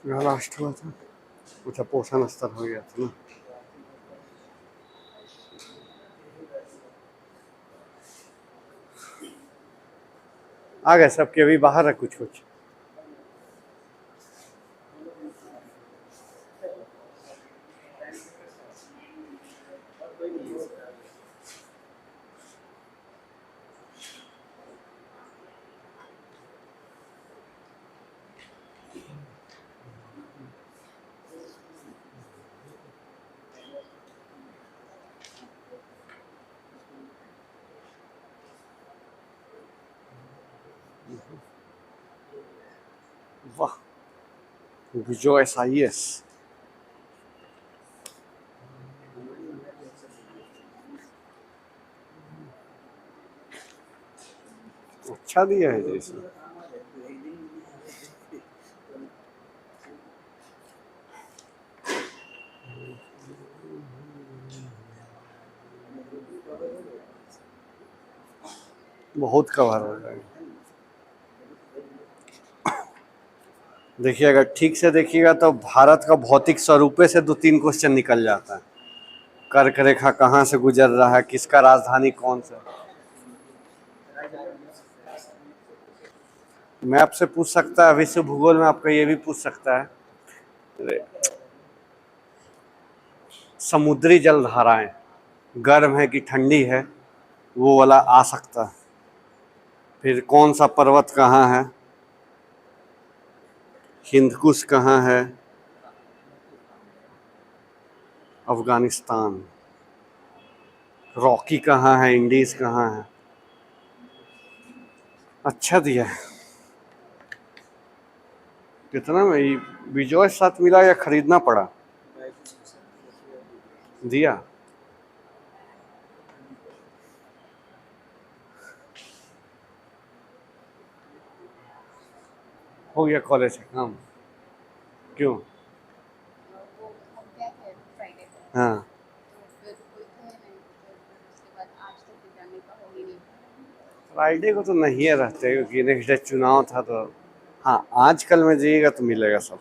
मेरा लास्ट हुआ था, अच्छा पोषण स्तर हो गया था ना। आ गए सबके, अभी बाहर है कुछ कुछ। वाह, विजय SIS। अच्छा दिया है जैसे। बहुत कवर हो जाएगा। देखिए अगर ठीक से देखिएगा तो भारत का भौतिक स्वरूपे से 2-3 क्वेश्चन निकल जाता है। कर्क रेखा कहाँ से गुजर रहा है, किसका राजधानी कौन सा। मैप से पूछ सकता है, विश्व भूगोल में आपका ये भी पूछ सकता है। समुद्री जल धाराएं गर्म है कि ठंडी है, वो वाला आ सकता है। फिर कौन सा पर्वत कहाँ है, हिंदकुश कहाँ है, अफगानिस्तान। रॉकी कहाँ है, इंडीज कहाँ है। अच्छा दिया है। कितना में विजय साथ मिला या खरीदना पड़ा? दिया। हो गया कॉलेज का काम। क्यों? हाँ, फ्राइडे को तो नहीं है रहते, क्योंकि नेक्स्ट डे चुनाव था तो। हाँ, आज कल में जाइएगा तो मिलेगा सब।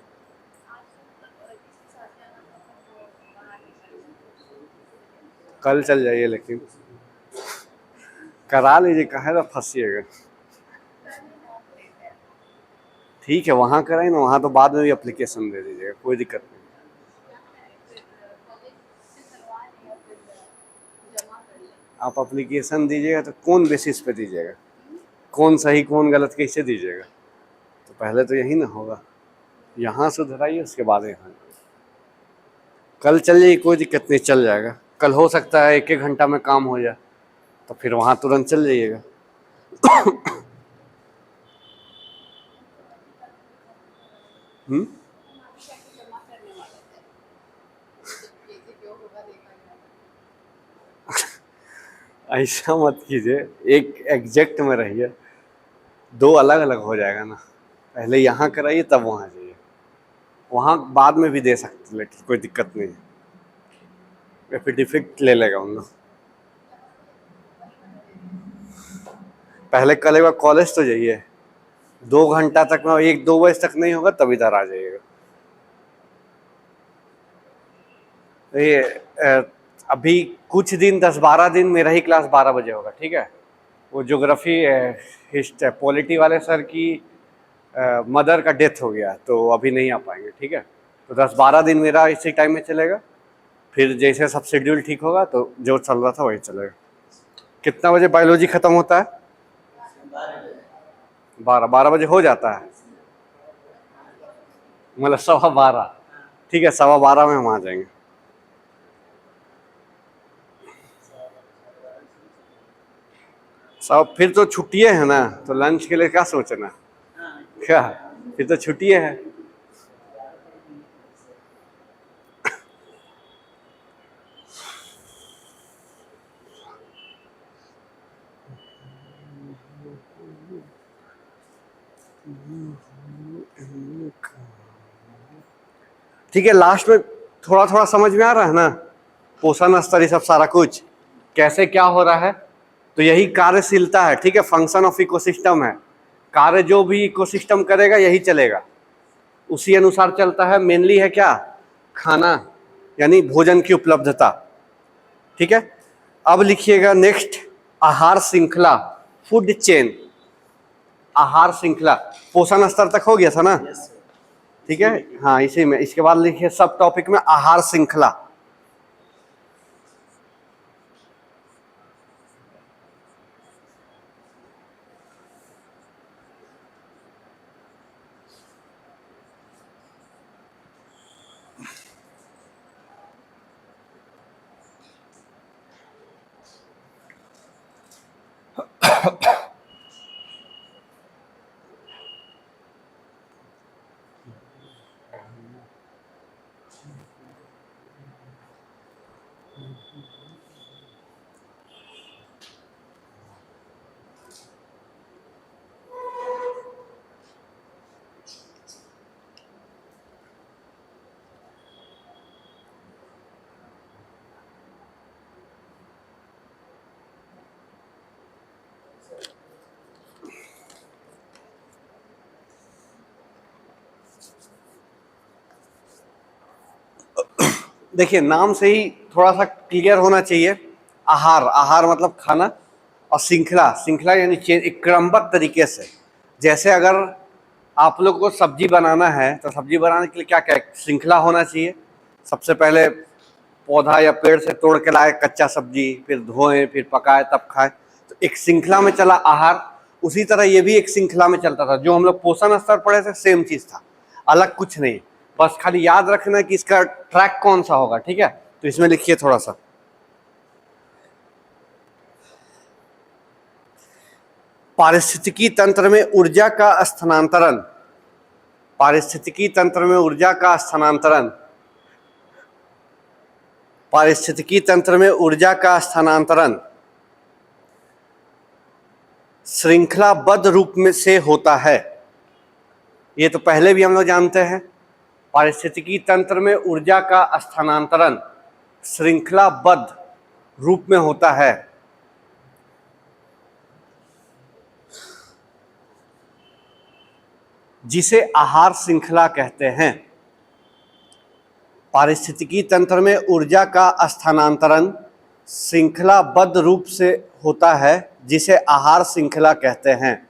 कल चल जाइए, लेकिन करा लीजिए, काहे ना फंसिएगा। ठीक है, वहाँ कराई ना, वहाँ तो बाद में भी एप्लीकेशन दे दीजिएगा, कोई दिक्कत नहीं। आप एप्लीकेशन दीजिएगा तो कौन बेसिस पे दीजिएगा, कौन सही कौन गलत कैसे दीजिएगा? तो पहले तो यही ना होगा, यहाँ सुधराइए उसके बाद यहाँ। कल चल जाइए, कोई दिक्कत नहीं, चल जाएगा। कल हो सकता है 1-1 घंटा में काम हो जाए, तो फिर वहाँ तुरंत चल जाइएगा। हम्म, ऐसा मत कीजिए, एक एग्जैक्ट में रहिए, दो अलग अलग हो जाएगा ना। पहले यहाँ कराइए तब वहाँ जाइए, वहाँ बाद में भी दे सकते, लेकिन कोई दिक्कत नहीं है, या फिर डिफेक्ट ले लेगा उन लोग। पहले कल एक बार कॉलेज तो जाइए, 2 घंटा तक में, 1-2 बजे तक नहीं होगा तब इधर आ जाइएगा। ये अभी कुछ दिन 10-12 दिन मेरा ही क्लास 12 बजे होगा, ठीक है। वो ज्योग्राफी हिस्ट्री पॉलिटी वाले सर की मदर का डेथ हो गया, तो अभी नहीं आ पाएंगे, ठीक है। तो 10-12 दिन मेरा इसी टाइम में चलेगा, फिर जैसे सब शेड्यूल ठीक होगा तो जो चल रहा था वही चलेगा। कितना बजे बायोलॉजी खत्म होता है? 12 बजे हो जाता है, मतलब 12:15। ठीक है, 12:15 में हम आ जाएंगे। सब फिर तो छुट्टियां है ना, तो लंच के लिए क्या सोचना, क्या फिर तो छुट्टियां है। ठीक है, लास्ट में थोड़ा थोड़ा समझ में आ रहा है ना, पोषण स्तर, ये सब सारा कुछ कैसे क्या हो रहा है। तो यही कार्यशीलता है, ठीक है, फंक्शन ऑफ इकोसिस्टम है। कार्य जो भी इकोसिस्टम करेगा यही चलेगा, उसी अनुसार चलता है। मेनली है क्या, खाना यानी भोजन की उपलब्धता। ठीक है, अब लिखिएगा नेक्स्ट, आहार श्रृंखला, फूड चेन। आहार श्रृंखला, पोषण स्तर तक हो गया था ना, ठीक है। हाँ, इसी में इसके बाद लिखिए सब टॉपिक में आहार श्रृंखला। देखिए, नाम से ही थोड़ा सा क्लियर होना चाहिए। आहार, आहार मतलब खाना, और श्रृंखला, श्रृंखला यानी चेन, एक क्रमबद्ध तरीके से। जैसे अगर आप लोग को सब्जी बनाना है तो सब्जी बनाने के लिए क्या क्या श्रृंखला होना चाहिए। सबसे पहले पौधा या पेड़ से तोड़ के लाए कच्चा सब्जी, फिर धोएं, फिर पकाए, तब खाए। तो एक श्रृंखला में चला आहार। उसी तरह ये भी एक श्रृंखला में चलता था। जो हम लोग पोषण स्तर पढ़े थे सेम चीज था, अलग कुछ नहीं। बस खाली याद रखना कि इसका ट्रैक कौन सा होगा, ठीक है। तो इसमें लिखिए थोड़ा सा, पारिस्थितिकी तंत्र में ऊर्जा का स्थानांतरण, पारिस्थितिकी तंत्र में ऊर्जा का स्थानांतरण, पारिस्थितिकी तंत्र में ऊर्जा का स्थानांतरण श्रृंखलाबद्ध रूप में से होता है। ये तो पहले भी हम लोग जानते हैं। पारिस्थितिकी तंत्र में ऊर्जा का स्थानांतरण श्रृंखलाबद्ध रूप में होता है, जिसे आहार श्रृंखला कहते हैं। पारिस्थितिकी तंत्र में ऊर्जा का स्थानांतरण श्रृंखलाबद्ध रूप से होता है, जिसे आहार श्रृंखला कहते हैं।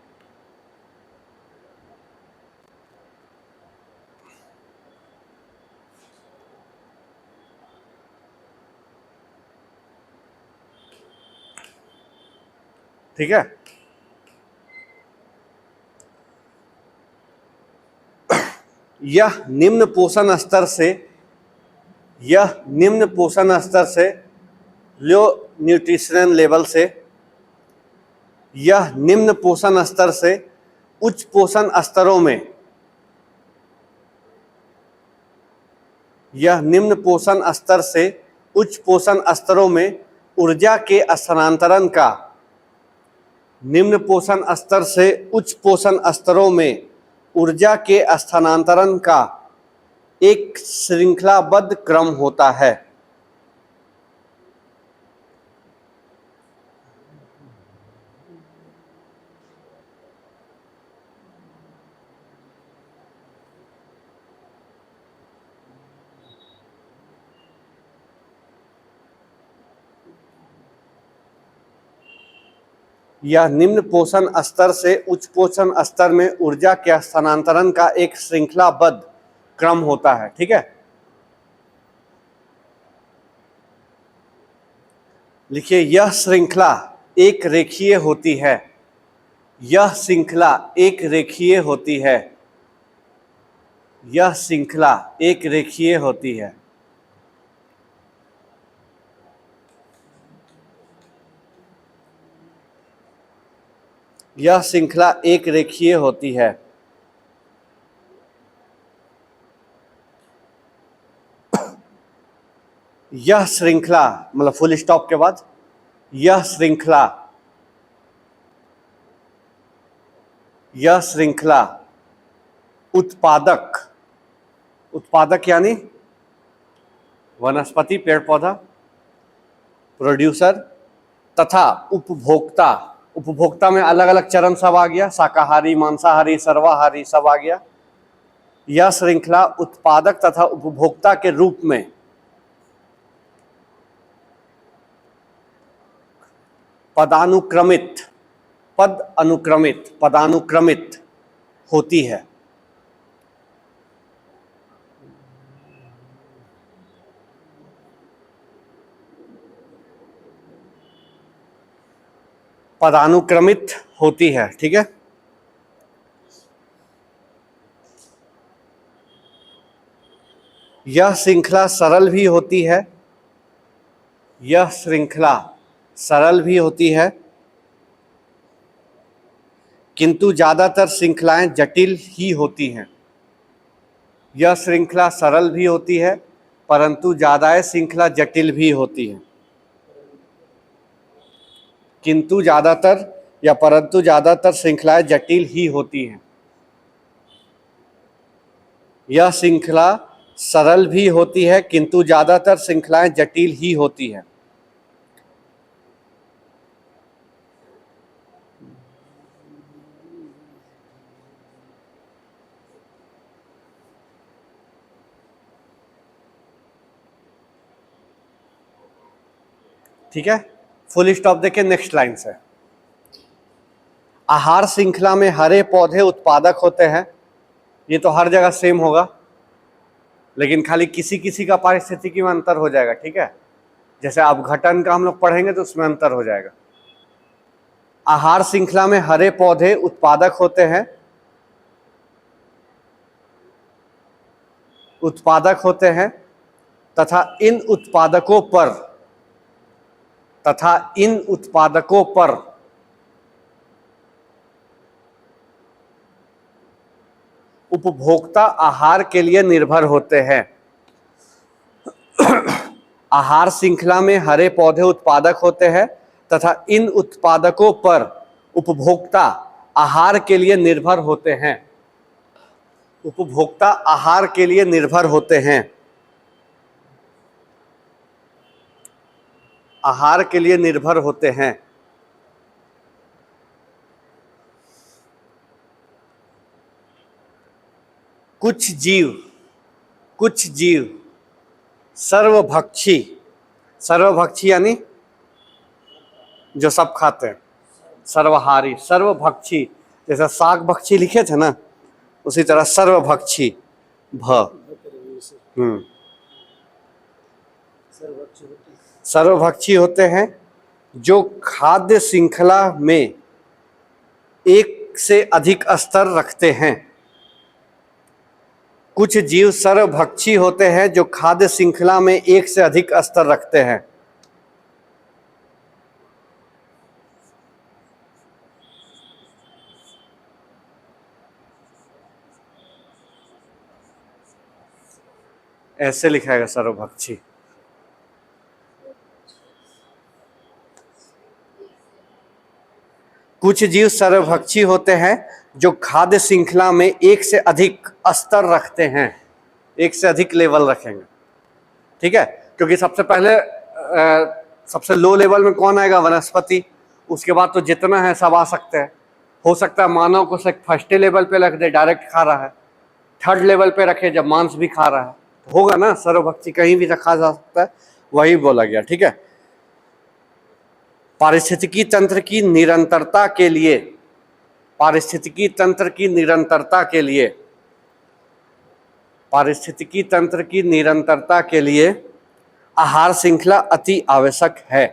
ठीक है, यह निम्न पोषण स्तर से, यह निम्न पोषण स्तर से, लो न्यूट्रिशनल लेवल से, यह निम्न पोषण स्तर से उच्च पोषण स्तरों में, यह निम्न पोषण स्तर से उच्च पोषण स्तरों में ऊर्जा के स्थानांतरण का, निम्न पोषण स्तर से उच्च पोषण स्तरों में ऊर्जा के स्थानांतरण का एक श्रृंखलाबद्ध क्रम होता है। यह निम्न पोषण स्तर से उच्च पोषण स्तर में ऊर्जा के स्थानांतरण का एक श्रृंखलाबद्ध क्रम होता है। ठीक है, लिखिए, यह श्रृंखला एक रेखीय होती है, यह श्रृंखला एक रेखीय होती है, यह श्रृंखला एक रेखीय होती है। यह श्रृंखला एक रेखीय होती है। यह श्रृंखला मतलब फुल स्टॉप के बाद, यह श्रृंखला, यह श्रृंखला उत्पादक, उत्पादक यानी वनस्पति पेड़ पौधा, प्रोड्यूसर, तथा उपभोक्ता, उपभोक्ता में अलग अलग चरण सब आ गया, शाकाहारी, मांसाहारी, सर्वाहारी सब आ गया। यह श्रृंखला उत्पादक तथा उपभोक्ता के रूप में पदानुक्रमित, पदानुक्रमित होती है। पदानुक्रमित होती है, ठीक है। यह श्रृंखला सरल भी होती है, यह श्रृंखला सरल भी होती है, किंतु ज्यादातर श्रृंखलाएं जटिल ही होती हैं। यह श्रृंखला सरल भी होती है, परंतु ज्यादा श्रृंखला जटिल भी होती है। किंतु ज्यादातर या परंतु ज्यादातर श्रृंखलाएं जटिल ही होती हैं। यह श्रृंखला सरल भी होती है, किंतु ज्यादातर श्रृंखलाएं जटिल ही होती हैं। ठीक है, फुल स्टॉप देके नेक्स्ट लाइन से। आहार श्रृंखला में हरे पौधे उत्पादक होते हैं। ये तो हर जगह सेम होगा, लेकिन खाली किसी किसी का पारिस्थितिकी में अंतर हो जाएगा, ठीक है। जैसे अपघटन का हम लोग पढ़ेंगे तो उसमें अंतर हो जाएगा। आहार श्रृंखला में हरे पौधे उत्पादक होते हैं, उत्पादक होते हैं तथा इन उत्पादकों पर उपभोक्ता आहार के लिए निर्भर होते हैं। आहार श्रृंखला में हरे पौधे उत्पादक होते हैं तथा इन उत्पादकों पर उपभोक्ता आहार के लिए निर्भर होते हैं। उपभोक्ता आहार के लिए निर्भर होते हैं, आहार के लिए निर्भर होते हैं। कुछ जीव सर्वभक्षी, सर्वभक्षी यानी जो सब खाते हैं, सर्वहारी, सर्वभक्षी, जैसा शाक भक्षी लिखे थे ना, उसी तरह सर्वभक्षी सर्वभक्षी होते हैं जो खाद्य श्रृंखला में एक से अधिक स्तर रखते हैं। कुछ जीव सर्वभक्षी होते हैं जो खाद्य श्रृंखला में एक से अधिक स्तर रखते हैं। ऐसे लिखाएगा सर्वभक्षी। कुछ जीव सर्वभक्षी होते हैं जो खाद्य श्रृंखला में एक से अधिक स्तर रखते हैं, एक से अधिक लेवल रखेंगे, ठीक है। क्योंकि सबसे पहले सबसे लो लेवल में कौन आएगा? वनस्पति। उसके बाद तो जितना है सब आ सकते हैं। हो सकता है मानव को सिर्फ फर्स्ट लेवल पे रख दे, डायरेक्ट खा रहा है, थर्ड लेवल पे रखे जब मांस भी खा रहा है, तो होगा ना, सर्वभक्षी कहीं भी रखा जा सकता है, वही बोला गया, ठीक है। पारिस्थितिकी तंत्र की निरंतरता के लिए, पारिस्थितिकी तंत्र की निरंतरता के लिए, पारिस्थितिकी तंत्र की निरंतरता के लिए आहार श्रृंखला अति आवश्यक है।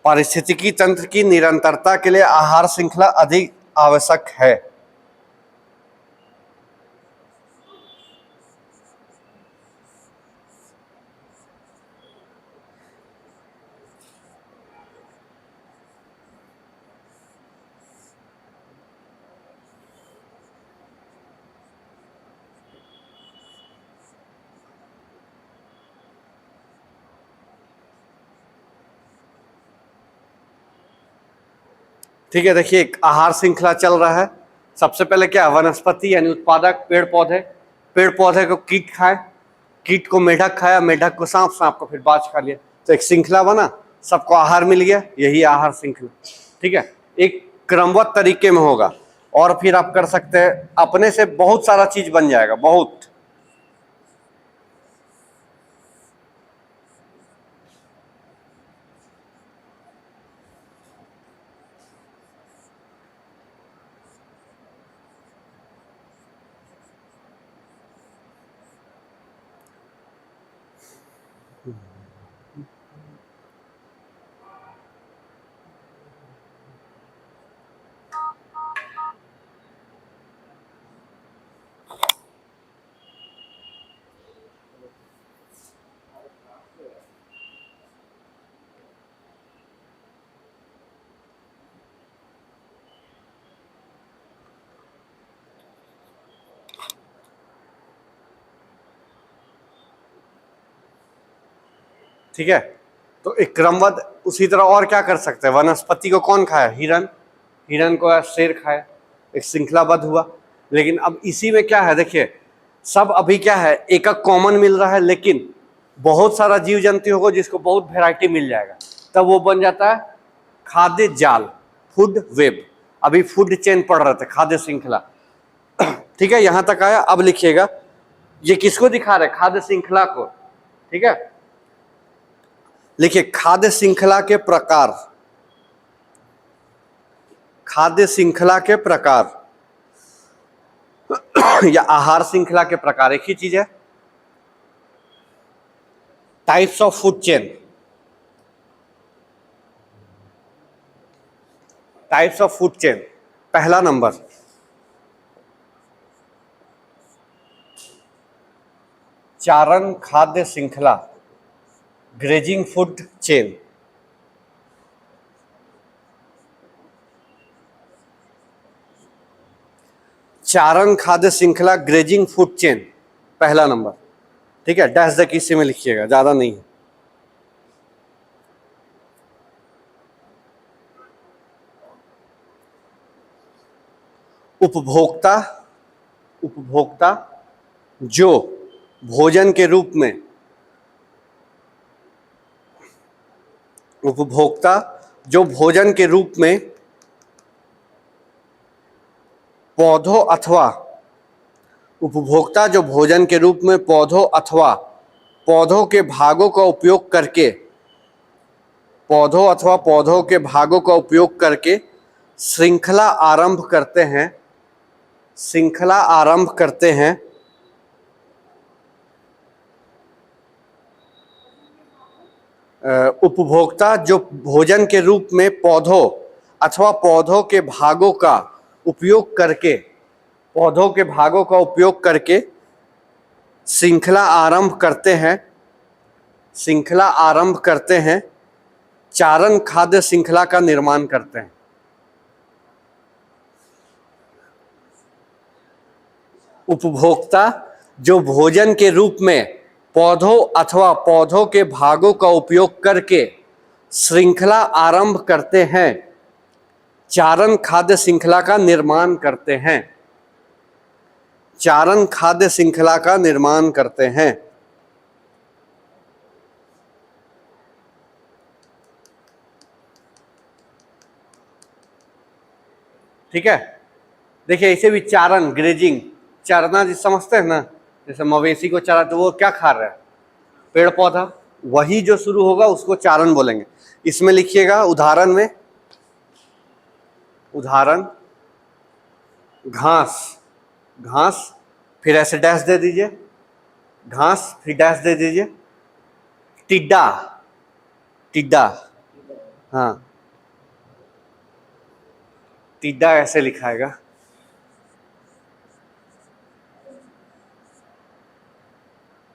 पारिस्थितिकी तंत्र की निरंतरता के लिए आहार श्रृंखला अधिक आवश्यक है। ठीक है, देखिए एक आहार श्रृंखला चल रहा है। सबसे पहले क्या, वनस्पति यानी उत्पादक पेड़ पौधे, पेड़ पौधे को कीट खाए, कीट को मेढक खाया, मेढक को सांप, सांप को फिर बाज खा लिया, तो एक श्रृंखला बना, सबको आहार मिल गया, यही आहार श्रृंखला। ठीक है, एक क्रमबद्ध तरीके में होगा, और फिर आप कर सकते हैं, अपने से बहुत सारा चीज बन जाएगा, बहुत। ठीक है, तो एक क्रमबद्ध, उसी तरह और क्या कर सकते हैं, वनस्पति को कौन खाया, हिरन, हिरन को शेर खाया, एक श्रृंखलाबद्ध हुआ। लेकिन अब इसी में क्या है, देखिए सब अभी क्या है, एक कॉमन मिल रहा है, लेकिन बहुत सारा जीव जंतु होगा जिसको बहुत वैरायटी मिल जाएगा, तब वो बन जाता है खाद्य जाल, फूड वेब। अभी फूड चेन पढ़ रहे थे, खाद्य श्रृंखला। ठीक है, यहां तक आया। अब लिखिएगा, ये किसको दिखा रहे, खाद्य श्रृंखला को। ठीक है, लिखिए खाद्य श्रृंखला के प्रकार, खाद्य श्रृंखला के प्रकार या आहार श्रृंखला के प्रकार एक ही चीज है। Types of food chain, types of food chain, पहला नंबर चारण खाद्य श्रृंखला, ग्रेजिंग फूड चेन। चारण खाद्य श्रृंखला, ग्रेजिंग फूड चेन, पहला नंबर। ठीक है, डैश द किसी में लिखिएगा, ज्यादा नहीं है। उपभोक्ता, उपभोक्ता जो भोजन के रूप में, उपभोक्ता जो भोजन के रूप में पौधों अथवा, उपभोक्ता जो भोजन के रूप में पौधों अथवा पौधों के भागों का उपयोग करके, पौधों अथवा पौधों के भागों का उपयोग करके श्रृंखला आरंभ करते हैं, श्रृंखला आरंभ करते हैं, उपभोक्ता जो भोजन के रूप में पौधों अथवा पौधों के भागों का उपयोग करके, पौधों के भागों का उपयोग करके श्रृंखला आरंभ करते हैं, श्रृंखला आरंभ करते हैं, चारण खाद्य श्रृंखला का निर्माण करते हैं। उपभोक्ता जो भोजन के रूप में पौधों अथवा पौधों के भागों का उपयोग करके श्रृंखला आरंभ करते हैं, चारण खाद्य श्रृंखला का निर्माण करते हैं, चारण खाद्य श्रृंखला का निर्माण करते हैं। ठीक है, देखिए इसे भी चारण, ग्रेजिंग, चरना जिस समझते हैं ना, जैसे मवेशी को चरा तो वो क्या खा रहा है, पेड़ पौधा, वही जो शुरू होगा उसको चारण बोलेंगे। इसमें लिखिएगा उदाहरण में, उदाहरण घास, घास, फिर ऐसे डैश दे दीजिए, घास फिर डैश दे दीजिए, टिड्डा, टिड्डा, हाँ टिड्डा ऐसे लिखाएगा,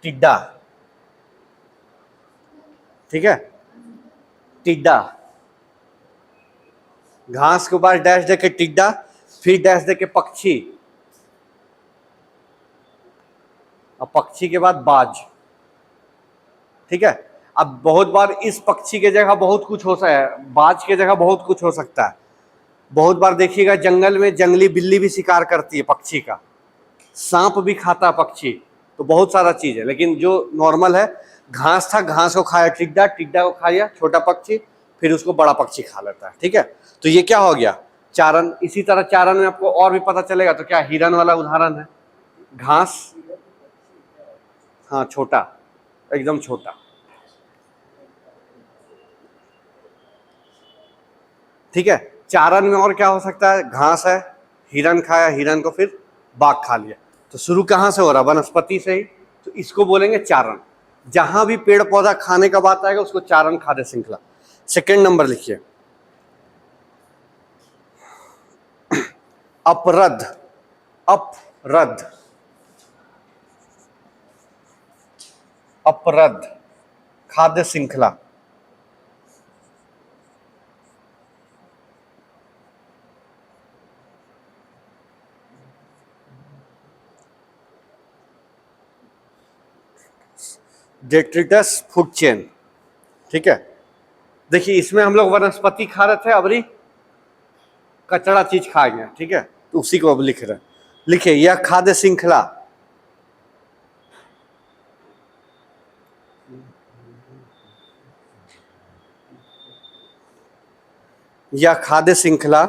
टिड्डा। ठीक है, टिड्डा, घास के बाद डैश देके टिड्डा, फिर डैश देके पक्षी, और पक्षी के बाद बाज। ठीक है, अब बहुत बार इस पक्षी के जगह बहुत कुछ हो सकता है, बाज के जगह बहुत कुछ हो सकता है। बहुत बार देखिएगा जंगल में जंगली बिल्ली भी शिकार करती है पक्षी का, सांप भी खाता है पक्षी, तो बहुत सारा चीज है। लेकिन जो नॉर्मल है, घास था, घास को खाया टिड्डा, टिड्डा को खाया छोटा पक्षी, फिर उसको बड़ा पक्षी खा लेता है। ठीक है, तो ये क्या हो गया, चारण। इसी तरह चारण में आपको और भी पता चलेगा, तो क्या हिरन वाला उदाहरण है, घास, हाँ छोटा, एकदम छोटा। ठीक है, चारण में और क्या हो सकता है, घास है, हिरन खाया, हिरन को फिर बाघ खा लिया। तो शुरू कहाँ से हो रहा, वनस्पति से ही, तो इसको बोलेंगे चारण। जहां भी पेड़ पौधा खाने का बात आएगा उसको चारण खाद्य श्रृंखला। सेकंड नंबर लिखिए, अपरद, अपरद, अपरद खाद्य श्रृंखला। Detritus food chain. ठीक है, देखिए इसमें हम लोग वनस्पति खा रहे थे, अबरी कचरा चीज खाएंगे। ठीक है, तो उसी को अब लिख रहे हैं। लिखिए, यह खाद्य श्रृंखला या खाद्य श्रृंखला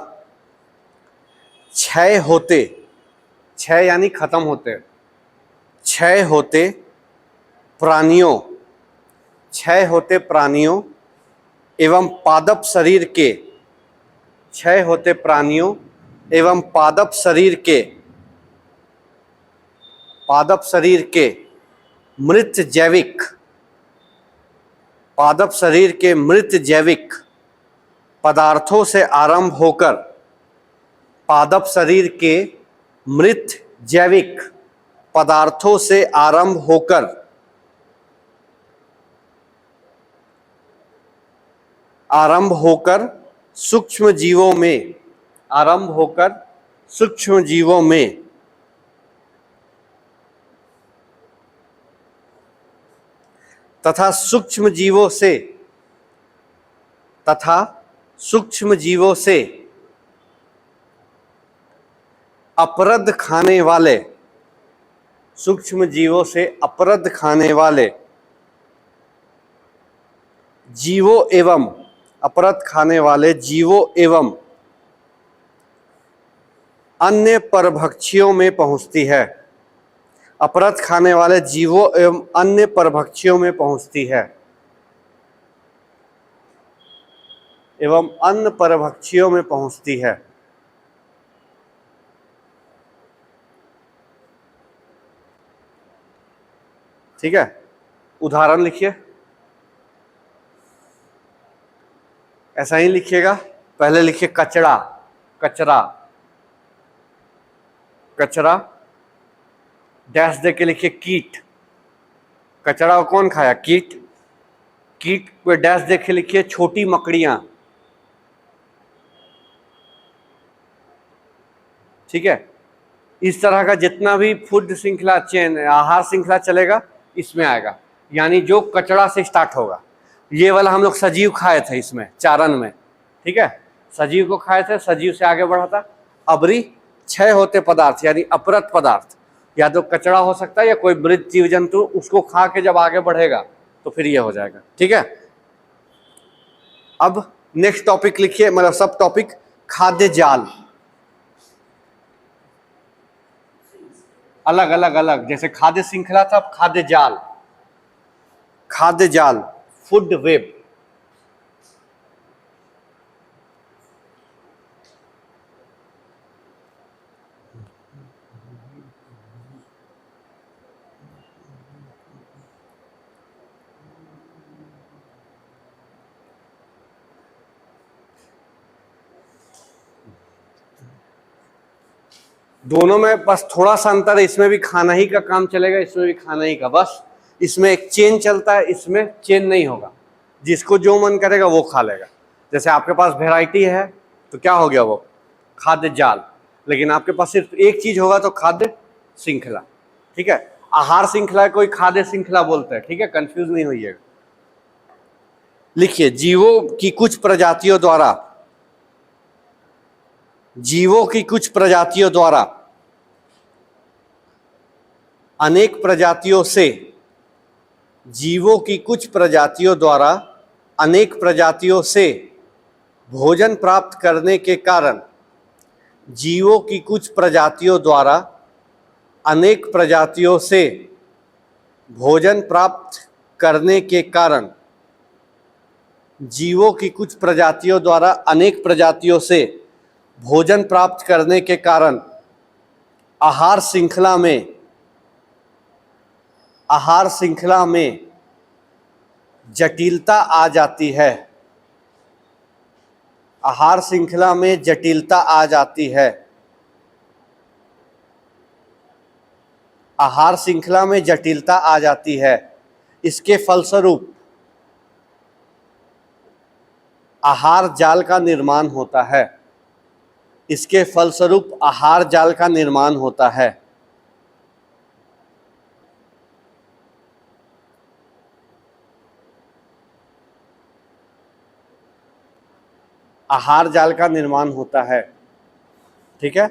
क्षय होते, क्षय यानी खत्म होते, क्षय होते प्राणियों, क्षय होते प्राणियों एवं पादप शरीर के, क्षय होते प्राणियों एवं पादप शरीर के, पादप शरीर के मृत जैविक, पादप शरीर के मृत जैविक पदार्थों से आरंभ होकर, पादप शरीर के मृत जैविक पदार्थों से आरंभ होकर सूक्ष्म जीवों में, आरंभ होकर सूक्ष्म जीवों में तथा सूक्ष्म जीवों से, तथा सूक्ष्म जीवों से अपरद खाने वाले, सूक्ष्म जीवों से अपरद खाने वाले जीवों एवं, अपरद खाने वाले जीवों एवं अन्य परभक्षियों में पहुंचती है, अपरद खाने वाले जीवों एवं अन्य परभक्षियों में पहुंचती है, एवं अन्य परभक्षियों में पहुंचती है। ठीक है, उदाहरण लिखिए, ऐसा ही लिखिएगा। पहले लिखिए कचरा, कचरा, कचरा, डैश दे के लिखिए कीट, कचरा को कौन खाया, कीट, कीट को डैश दे के लिखिए छोटी मकड़ियां। ठीक है, इस तरह का जितना भी फूड श्रृंखला चेन, आहार श्रृंखला चलेगा इसमें आएगा, यानी जो कचरा से स्टार्ट होगा। ये वाला हम लोग सजीव खाए थे इसमें चारण में। ठीक है, सजीव को खाए थे, सजीव से आगे बढ़ा था। अबरी क्षय होते पदार्थ यानी अपरत पदार्थ, या तो कचरा हो सकता है या कोई मृत जीव जंतु, उसको खा के जब आगे बढ़ेगा तो फिर ये हो जाएगा। ठीक है, अब नेक्स्ट टॉपिक लिखिए, मतलब सब टॉपिक, खाद्य जाल। अलग अलग अलग, जैसे खाद्य श्रृंखला था, खाद्य जाल, खाद्य जाल, फूड वेब। दोनों में बस थोड़ा सा अंतर है, इसमें भी खाना ही का काम चलेगा, इसमें भी खाना ही का, बस इसमें एक चेन चलता है, इसमें चेन नहीं होगा, जिसको जो मन करेगा वो खा लेगा। जैसे आपके पास वैरायटी है तो क्या हो गया, वो खाद्य जाल, लेकिन आपके पास सिर्फ एक चीज होगा तो खाद्य श्रृंखला। ठीक है, आहार श्रृंखला कोई खाद्य श्रृंखला बोलते हैं। ठीक है, कंफ्यूज नहीं होइएगा। लिखिए, जीवों की कुछ प्रजातियों द्वारा, जीवों की कुछ प्रजातियों द्वारा अनेक प्रजातियों से, जीवों की कुछ प्रजातियों द्वारा अनेक प्रजातियों से भोजन प्राप्त करने के कारण, जीवों की कुछ प्रजातियों द्वारा अनेक प्रजातियों से भोजन प्राप्त करने के कारण, जीवों की कुछ प्रजातियों द्वारा अनेक प्रजातियों से भोजन प्राप्त करने के कारण आहार श्रृंखला में जटिलता आ जाती है। आहार श्रृंखला में जटिलता आ जाती है। आहार श्रृंखला में जटिलता आ जाती है। इसके फलस्वरूप आहार जाल का निर्माण होता है। इसके फलस्वरूप आहार जाल का निर्माण होता है। आहार जाल का निर्माण होता है। ठीक है,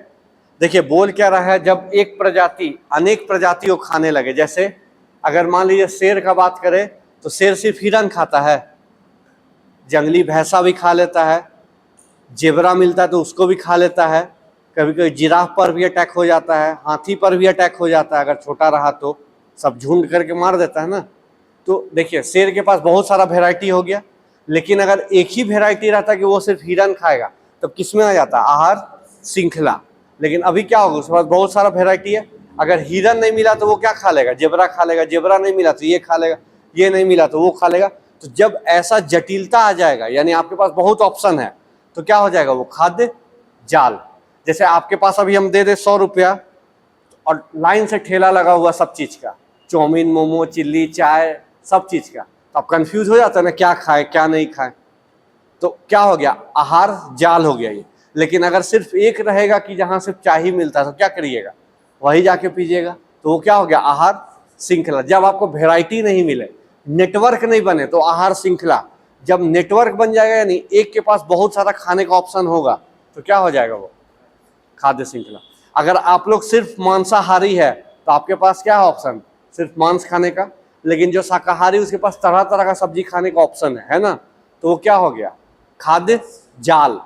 देखिए बोल क्या रहा है, जब एक प्रजाति अनेक प्रजातियों खाने लगे, जैसे अगर मान लीजिए शेर का बात करें तो शेर सिर्फ हिरन खाता है, जंगली भैंसा भी खा लेता है, जेबरा मिलता है तो उसको भी खा लेता है, कभी कभी जिराफ पर भी अटैक हो जाता है, हाथी पर भी अटैक हो जाता है, अगर छोटा रहा तो सब झुंड करके मार देता है ना। तो देखिए शेर के पास बहुत सारा वेराइटी हो गया, लेकिन अगर एक ही वेराइटी रहता कि वो सिर्फ हिरन खाएगा तब तो किस में आ जाता, आहार श्रृंखला। लेकिन अभी क्या होगा, उसके पास बहुत सारा वेराइटी है, अगर हिरन नहीं मिला तो वो क्या खा लेगा, जेबरा खा लेगा, जेबरा नहीं मिला तो ये खा लेगा, ये नहीं मिला तो वो खा लेगा। तो जब ऐसा जटिलता आ जाएगा, यानी आपके पास बहुत ऑप्शन है, तो क्या हो जाएगा, वो खाद्य जाल। जैसे आपके पास अभी हम दे दे 100 रुपया और लाइन से ठेला लगा हुआ सब चीज का, चाउमीन, मोमो, चिल्ली, चाय, सब चीज का, तो आप कंफ्यूज हो जाता है ना, क्या खाए क्या नहीं खाए। तो क्या हो गया, आहार जाल हो गया ये। लेकिन अगर सिर्फ एक रहेगा कि जहां सिर्फ चाय ही मिलता है तो क्या करिएगा, वही जाके पीजिएगा, तो वो क्या हो गया, आहार श्रृंखला। जब आपको वेराइटी नहीं मिले, नेटवर्क नहीं बने, तो आहार श्रृंखला। जब नेटवर्क बन जाएगा, यानी एक के पास बहुत सारा खाने का ऑप्शन होगा, तो क्या हो जाएगा, वो खाद्य श्रृंखला। अगर आप लोग सिर्फ मांसाहारी है तो आपके पास क्या है ऑप्शन, सिर्फ मांस खाने का, लेकिन जो शाकाहारी उसके पास तरह तरह का सब्जी खाने का ऑप्शन है ना, तो वो क्या हो गया, खाद्य जाल।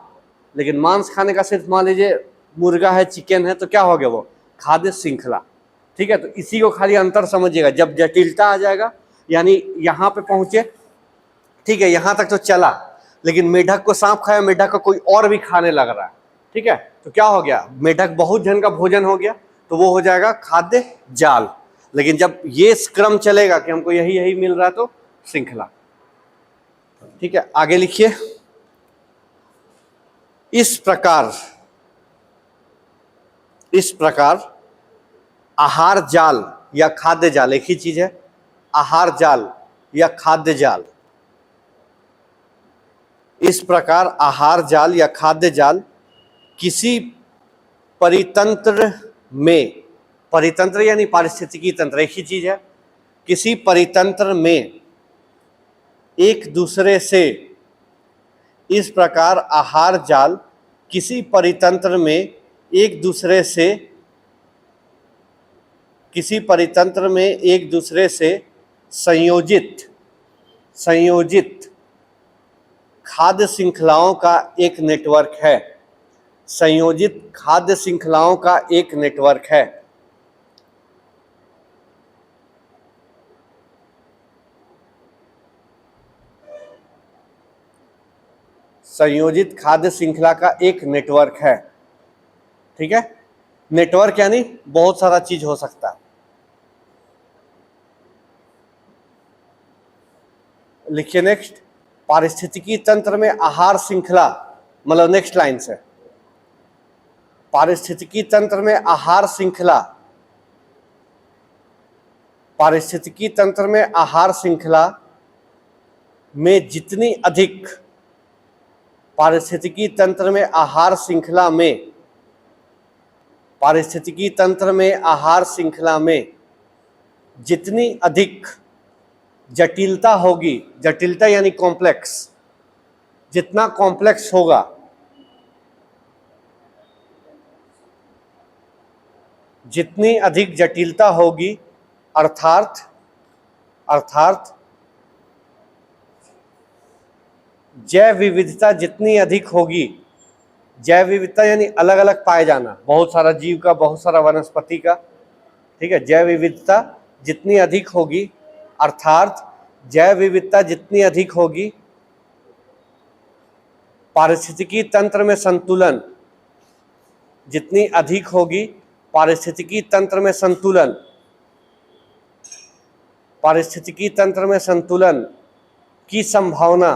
लेकिन मांस खाने का सिर्फ मान लीजिए मुर्गा है, चिकन है, तो क्या हो गया, वो खाद्य श्रृंखला। ठीक है, तो इसी को खाली अंतर समझिएगा। जब जटिलता आ जाएगा, यानी यहाँ पे पहुंचे, ठीक है, यहाँ तक तो चला, लेकिन मेढक को सांप खाया, मेढक का कोई और भी खाने लग रहा है, ठीक है, तो क्या हो गया, मेढक बहुत जन का भोजन हो गया, तो वो हो जाएगा खाद्य जाल। लेकिन जब ये क्रम चलेगा कि हमको यही यही मिल रहा है, तो श्रृंखला। ठीक है, आगे लिखिए। इस प्रकार आहार जाल या खाद्य जाल एक ही चीज है, आहार जाल या खाद्य जाल। इस प्रकार आहार जाल या खाद्य जाल किसी परितंत्र में, परितंत्र यानी पारिस्थितिकी तंत्र एक ही चीज है, किसी परितंत्र में एक दूसरे से, इस प्रकार आहार जाल किसी परितंत्र में एक दूसरे से, किसी परितंत्र में एक दूसरे से संयोजित खाद्य श्रृंखलाओं का एक नेटवर्क है। संयोजित खाद्य श्रृंखलाओं का एक नेटवर्क है। संयोजित खाद्य श्रृंखला का एक नेटवर्क है। ठीक है, नेटवर्क यानी बहुत सारा चीज हो सकता है। लिखिए नेक्स्ट, पारिस्थितिकी तंत्र में आहार श्रृंखला, मतलब नेक्स्ट लाइन से, पारिस्थितिकी तंत्र में आहार श्रृंखला, पारिस्थितिकी तंत्र में आहार श्रृंखला में जितनी अधिक, पारिस्थितिकी तंत्र में आहार श्रृंखला में, पारिस्थितिकी तंत्र में आहार श्रृंखला में जितनी अधिक जटिलता होगी, जटिलता यानी कॉम्प्लेक्स, जितना कॉम्प्लेक्स होगा, जितनी अधिक जटिलता होगी, अर्थात जैव विविधता जितनी अधिक होगी, जैव विविधता यानी अलग अलग पाए जाना, बहुत सारा जीव का, बहुत सारा वनस्पति का, ठीक है। जैव विविधता जितनी अधिक होगी, अर्थात जैव विविधता जितनी अधिक होगी, पारिस्थितिकी तंत्र में संतुलन जितनी अधिक होगी, पारिस्थितिकी तंत्र में संतुलन, पारिस्थितिकी तंत्र में संतुलन की संभावना,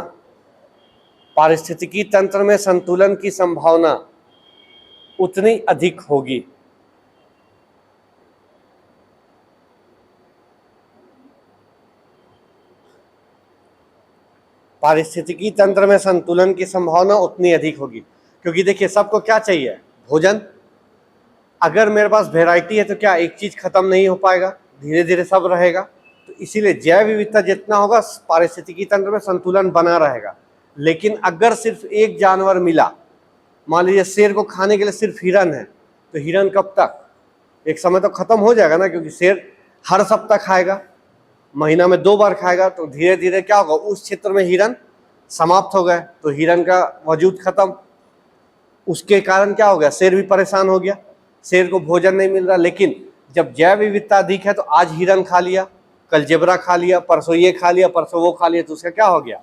पारिस्थितिकी तंत्र में संतुलन की संभावना उतनी अधिक होगी। पारिस्थितिकी तंत्र में संतुलन की संभावना उतनी अधिक होगी, क्योंकि देखिए सबको क्या चाहिए, भोजन। अगर मेरे पास वैरायटी है तो क्या एक चीज खत्म नहीं हो पाएगा, धीरे धीरे सब रहेगा। तो इसीलिए जैव विविधता जितना होगा, पारिस्थितिकी तंत्र में संतुलन बना रहेगा। लेकिन अगर सिर्फ एक जानवर मिला, मान लीजिए शेर को खाने के लिए सिर्फ हिरन है, तो हिरन कब तक, एक समय तो खत्म हो जाएगा ना, क्योंकि शेर हर सप्ताह खाएगा, महीना में 2 बार खाएगा, तो धीरे धीरे क्या होगा, उस क्षेत्र में हिरन समाप्त हो गए, तो हिरन का वजूद खत्म। उसके कारण क्या हो गया, शेर भी परेशान हो गया, शेर को भोजन नहीं मिल रहा। लेकिन जब जैव विविधता अधिक है तो आज हिरन खा लिया, कल जेबरा खा लिया, परसों ये खा लिया, परसों वो खा लिया, तो उसका क्या हो गया,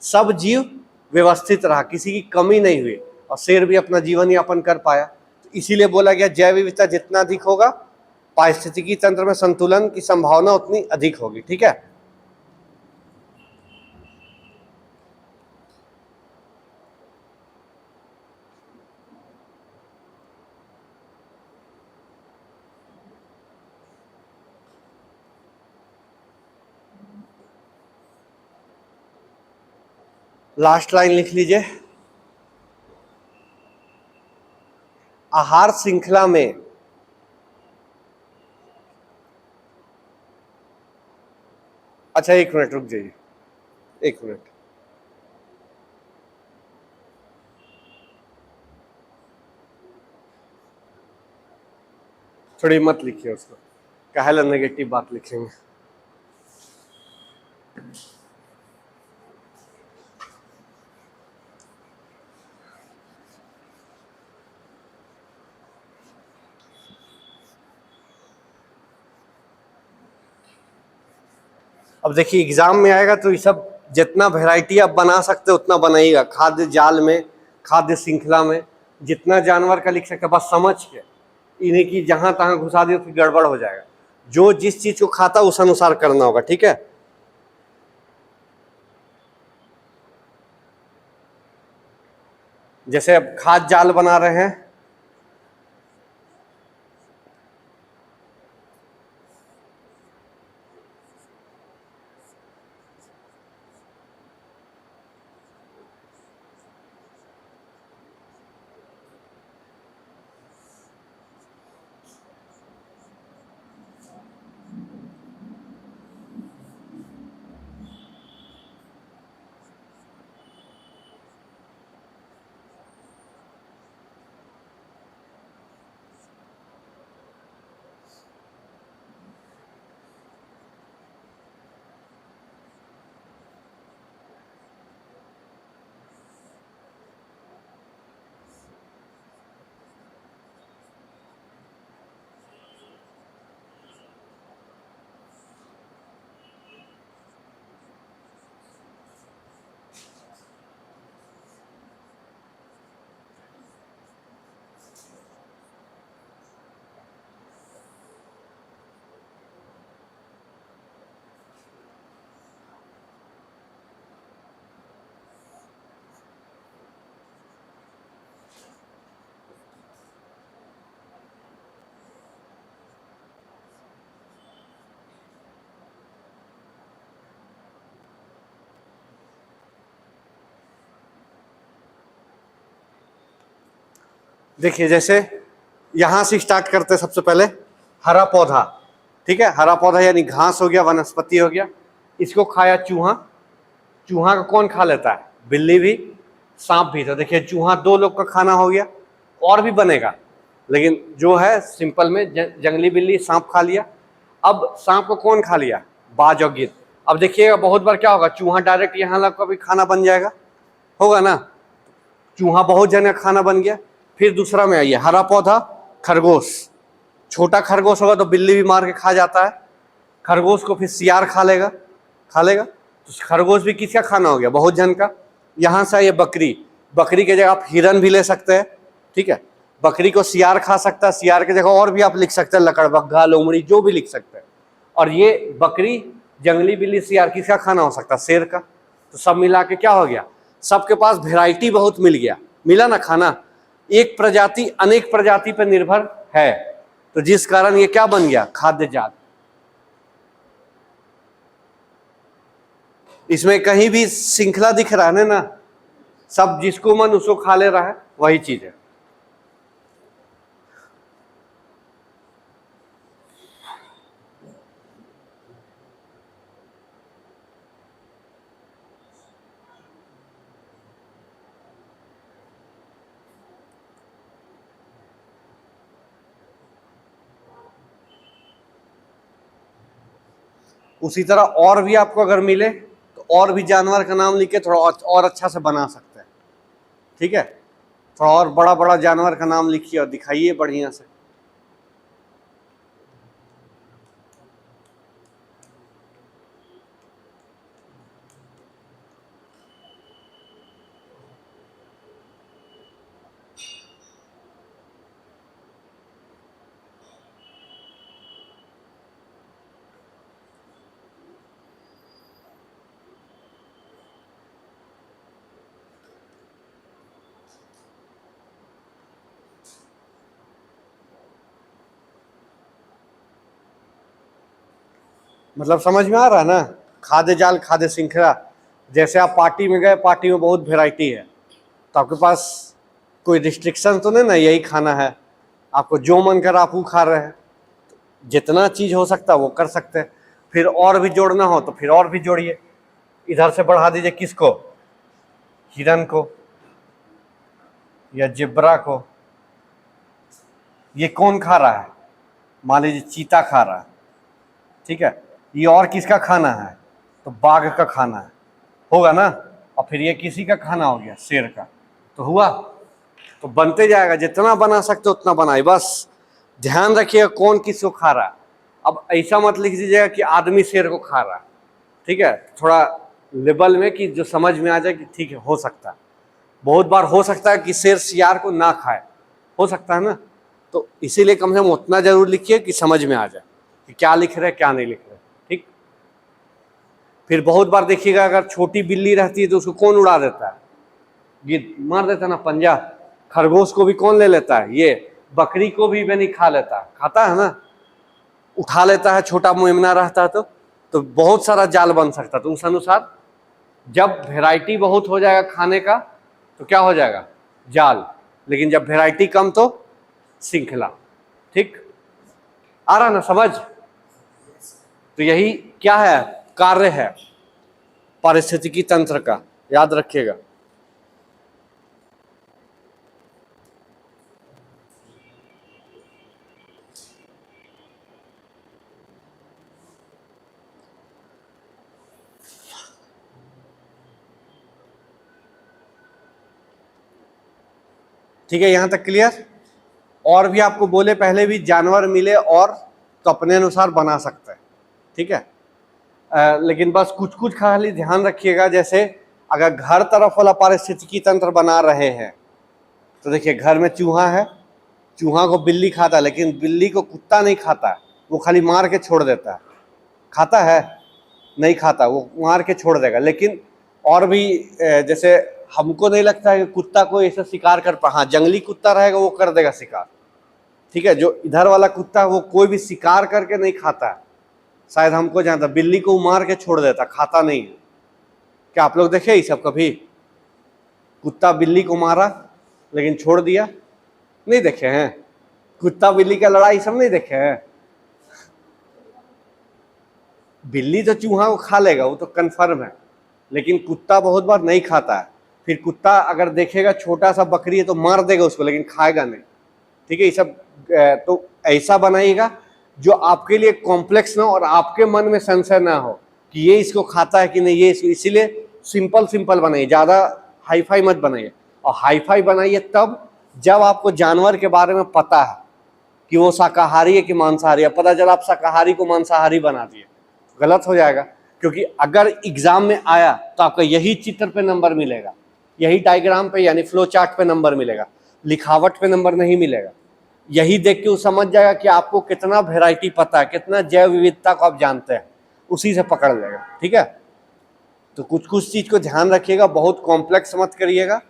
सब जीव व्यवस्थित रहा, किसी की कमी नहीं हुई, और शेर भी अपना जीवन यापन कर पाया। तो इसीलिए बोला गया जैव विविधता जितना अधिक होगा, पारिस्थितिकी तंत्र में संतुलन की संभावना उतनी अधिक होगी। ठीक है, लास्ट लाइन लिख लीजिए। आहार श्रृंखला में अच्छा, 1 मिनट रुक जाइए, 1 मिनट। थोड़ी मत लिखिए उसको, काहे नेगेटिव बात लिखेंगे। अब देखिए एग्जाम में आएगा तो ये सब जितना वैरायटी आप बना सकते हो उतना बनाइएगा। खाद्य जाल में, खाद्य श्रृंखला में जितना जानवर का लिख सकते, बस समझ के, इन्हें की जहां तहां घुसा दिए तो गड़बड़ हो जाएगा। जो जिस चीज को खाता उस अनुसार करना होगा। ठीक है, जैसे अब खाद्य जाल बना रहे हैं, देखिए जैसे यहां से स्टार्ट करते हैं। सबसे पहले हरा पौधा, ठीक है, हरा पौधा यानी घास हो गया, वनस्पति हो गया। इसको खाया चूहा, चूहा को कौन खा लेता है, बिल्ली भी, सांप भी। तो देखिए चूहा 2 लोग का खाना हो गया, और भी बनेगा। लेकिन जो है सिंपल में जंगली बिल्ली सांप खा लिया। अब सांप को कौन खा लिया? बाज और गिद्ध। अब देखिएगा बहुत बार क्या होगा, चूहा डायरेक्ट यहाँ लग कभी खाना बन जाएगा, होगा ना, चूहा बहुत जने खाना बन गया। फिर दूसरा में आइए, हरा पौधा, खरगोश। छोटा खरगोश होगा तो बिल्ली भी मार के खा जाता है, खरगोश को फिर सियार खा लेगा, तो खरगोश भी किसका खाना हो गया? बहुत जन का। यहाँ से ये बकरी, बकरी के जगह आप हिरन भी ले सकते हैं, ठीक है। बकरी को सियार खा सकता है, सियार की जगह और भी आप लिख सकते हैं, लकड़बग्घा, लोमड़ी, जो भी लिख सकते हैं। और ये बकरी, जंगली बिल्ली, सियार किसका खाना हो सकता है? शेर का। तो सब मिला के क्या हो गया? सबके पास वैरायटी बहुत मिल गया, मिला ना खाना। एक प्रजाति अनेक प्रजाति पर निर्भर है, तो जिस कारण ये क्या बन गया? खाद्य जाल। इसमें कहीं भी श्रृंखला दिख रहा है ना, सब जिसको मन उसको खा ले रहा है, वही चीज है। उसी तरह और भी आपको अगर मिले तो और भी जानवर का नाम लिख के थोड़ा और अच्छा से बना सकते हैं, ठीक है। थोड़ा और बड़ा बड़ा जानवर का नाम लिखिए और दिखाइए बढ़िया से। मतलब समझ में आ रहा है ना? खाद्य जाल, खाद्य श्रृंखला। जैसे आप पार्टी में गए, पार्टी में बहुत वैरायटी है, तो आपके पास कोई रिस्ट्रिक्शन तो नहीं ना, यही खाना है, आपको जो मन कर आप वो खा रहे हैं। जितना चीज हो सकता है वो कर सकते हैं। फिर और भी जोड़ना हो तो फिर और भी जोड़िए, इधर से बढ़ा दीजिए, किसको? हिरन को या जिब्रा को। ये कौन खा रहा है? मान लीजिए चीता खा रहा है, ठीक है। ये और किसका खाना है? तो बाघ का खाना है, होगा ना। और फिर ये किसी का खाना हो गया? शेर का। तो हुआ, तो बनते जाएगा, जितना बना सकते उतना बनाए, बस ध्यान रखिएगा कौन किसको खा रहा है। अब ऐसा मत लिख दीजिएगा कि आदमी शेर को खा रहा है, ठीक है। थोड़ा लेवल में कि जो समझ में आ जाए कि ठीक है, हो सकता है। बहुत बार हो सकता है कि शेर सियार को ना खाए, हो सकता है ना। तो इसीलिए कम से कम उतना जरूर लिखिए कि समझ में आ जाए कि क्या लिख रहे क्या नहीं लिख रहे, ठीक। फिर बहुत बार देखिएगा अगर छोटी बिल्ली रहती है तो उसको कौन उड़ा देता है? गिद्ध मार देता है ना पंजा। खरगोश को भी कौन ले लेता है? ये। बकरी को भी नहीं खा लेता, खाता है ना, उठा लेता है, छोटा मेमना रहता है तो बहुत सारा जाल बन सकता है। तो उस अनुसार जब वैरायटी बहुत हो जाएगा खाने का तो क्या हो जाएगा? जाल। लेकिन जब वैरायटी कम तो श्रृंखला, ठीक। आ रहा ना समझ? तो यही क्या है? कार्य है पारिस्थितिकी तंत्र का, याद रखिएगा। ठीक है, यहां तक क्लियर? और भी आपको बोले पहले भी, जानवर मिले और तो अपने अनुसार बना सकते हैं, ठीक है। लेकिन बस कुछ कुछ खाली ध्यान रखिएगा। जैसे अगर घर तरफ वाला पारिस्थितिकी तंत्र बना रहे हैं तो देखिए, घर में चूहा है, चूहा को बिल्ली खाता है, लेकिन बिल्ली को कुत्ता नहीं खाता है, वो खाली मार के छोड़ देता है। खाता है? नहीं खाता, वो मार के छोड़ देगा। लेकिन और भी जैसे हमको नहीं लगता है कि कुत्ता को ऐसा शिकार कर पा, हाँ जंगली कुत्ता रहेगा वो कर देगा शिकार, ठीक है। जो इधर वाला कुत्ता वो कोई भी शिकार करके नहीं खाता है, शायद हमको जानता, बिल्ली को मार के छोड़ देता, खाता नहीं है। क्या आप लोग देखे ये सब कभी? कुत्ता बिल्ली को मारा लेकिन छोड़ दिया? नहीं देखे हैं? कुत्ता बिल्ली का लड़ाई सब नहीं देखे हैं? बिल्ली तो चूहा को खा लेगा, वो तो कन्फर्म है, लेकिन कुत्ता बहुत बार नहीं खाता है। फिर कुत्ता अगर देखेगा छोटा सा बकरी है तो मार देगा उसको, लेकिन खाएगा नहीं, ठीक है। ये सब तो ऐसा बनाइएगा जो आपके लिए कॉम्प्लेक्स ना हो और आपके मन में संशय ना हो कि ये इसको खाता है कि नहीं, ये इसको, इसीलिए सिंपल सिंपल बनाइए, ज़्यादा हाईफाई मत बनाइए। और हाईफाई बनाइए तब जब आपको जानवर के बारे में पता है कि वो शाकाहारी है कि मांसाहारी है। पता चला आप शाकाहारी को मांसाहारी बना दिए, गलत हो जाएगा। क्योंकि अगर एग्जाम में आया तो आपका यही चित्र पे नंबर मिलेगा, यही डायग्राम पे यानी फ्लो चार्ट पे नंबर मिलेगा, लिखावट पे नंबर नहीं मिलेगा। यही देख के वो समझ जाएगा कि आपको कितना वैरायटी पता है, कितना जैव विविधता को आप जानते हैं, उसी से पकड़ लेगा। ठीक है, तो कुछ कुछ चीज को ध्यान रखिएगा, बहुत कॉम्प्लेक्स मत करिएगा,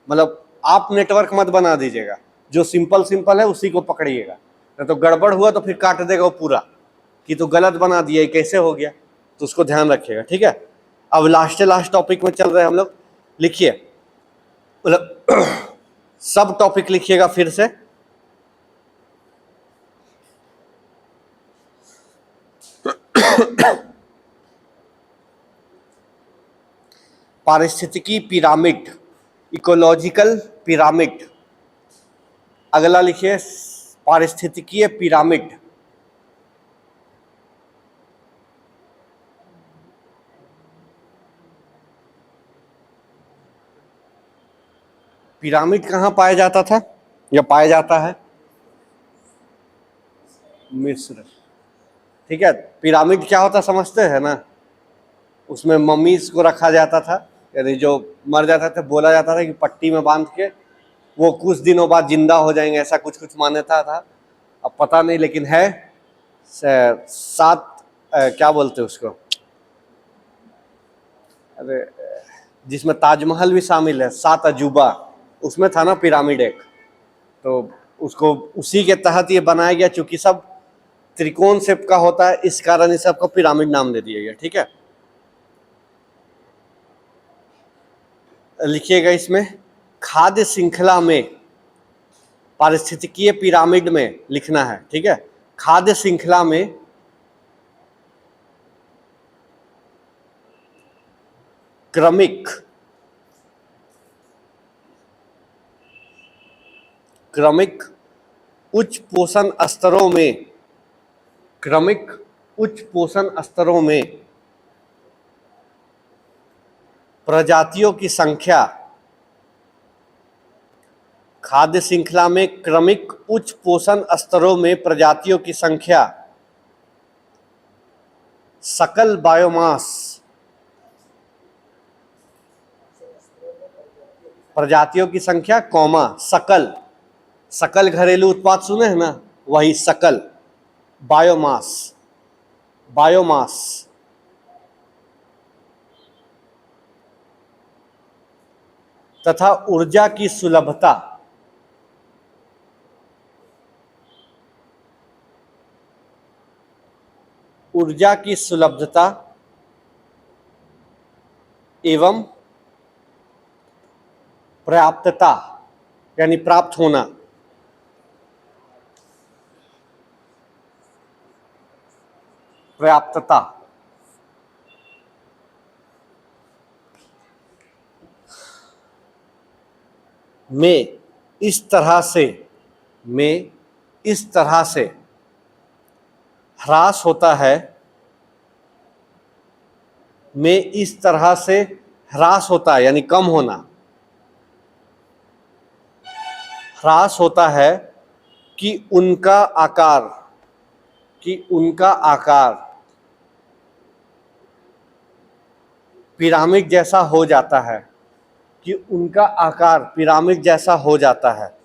मतलब आप नेटवर्क मत बना दीजिएगा, जो सिंपल सिंपल है उसी को पकड़िएगा। नहीं तो गड़बड़ हुआ तो फिर काट देगा वो पूरा कि तो गलत बना दिया, कैसे हो गया, तो उसको ध्यान रखिएगा। ठीक है, अब लास्ट टॉपिक में चल रहे हैं हम लोग। लिखिए, मतलब सब टॉपिक लिखिएगा फिर से। पारिस्थितिकी पिरामिड, इकोलॉजिकल पिरामिड। अगला लिखिए पारिस्थितिकीय पिरामिड। पिरामिड कहाँ पाया जाता था या पाया जाता है? मिस्र। ठीक है, पिरामिड क्या होता समझते हैं ना? उसमें मम्मीज को रखा जाता था, यानी जो मर जाता था बोला जाता था कि पट्टी में बांध के वो कुछ दिनों बाद जिंदा हो जाएंगे, ऐसा कुछ कुछ मान्यता था। अब पता नहीं, लेकिन है सात क्या बोलते हैं उसको, अरे जिसमें ताजमहल भी शामिल है, 7 अजूबा, उसमें था ना पिरामिड एक, तो उसको उसी के तहत ये बनाया गया। चूंकि सब त्रिकोण शेप का होता है, इस कारण इस सबको पिरामिड नाम दे दिया गया। ठीक है, लिखिएगा इसमें खाद्य श्रृंखला में, पारिस्थितिकीय पिरामिड में लिखना है। ठीक है, खाद्य श्रृंखला में क्रमिक उच्च पोषण स्तरों में, क्रमिक उच्च पोषण स्तरों में प्रजातियों की संख्या, खाद्य श्रृंखला में क्रमिक उच्च पोषण स्तरों में प्रजातियों की संख्या सकल बायोमास, प्रजातियों की संख्या कौमा सकल, सकल घरेलू उत्पाद सुने हैं ना, वही सकल बायोमास, बायोमास तथा ऊर्जा की सुलभता, ऊर्जा की सुलभता एवं पर्याप्तता यानी प्राप्त होना, पर्याप्तता में इस तरह से ह्रास होता है, में इस तरह से ह्रास होता है यानी कम होना, ह्रास होता है कि उनका आकार पिरामिड जैसा हो जाता है, कि उनका आकार पिरामिड जैसा हो जाता है,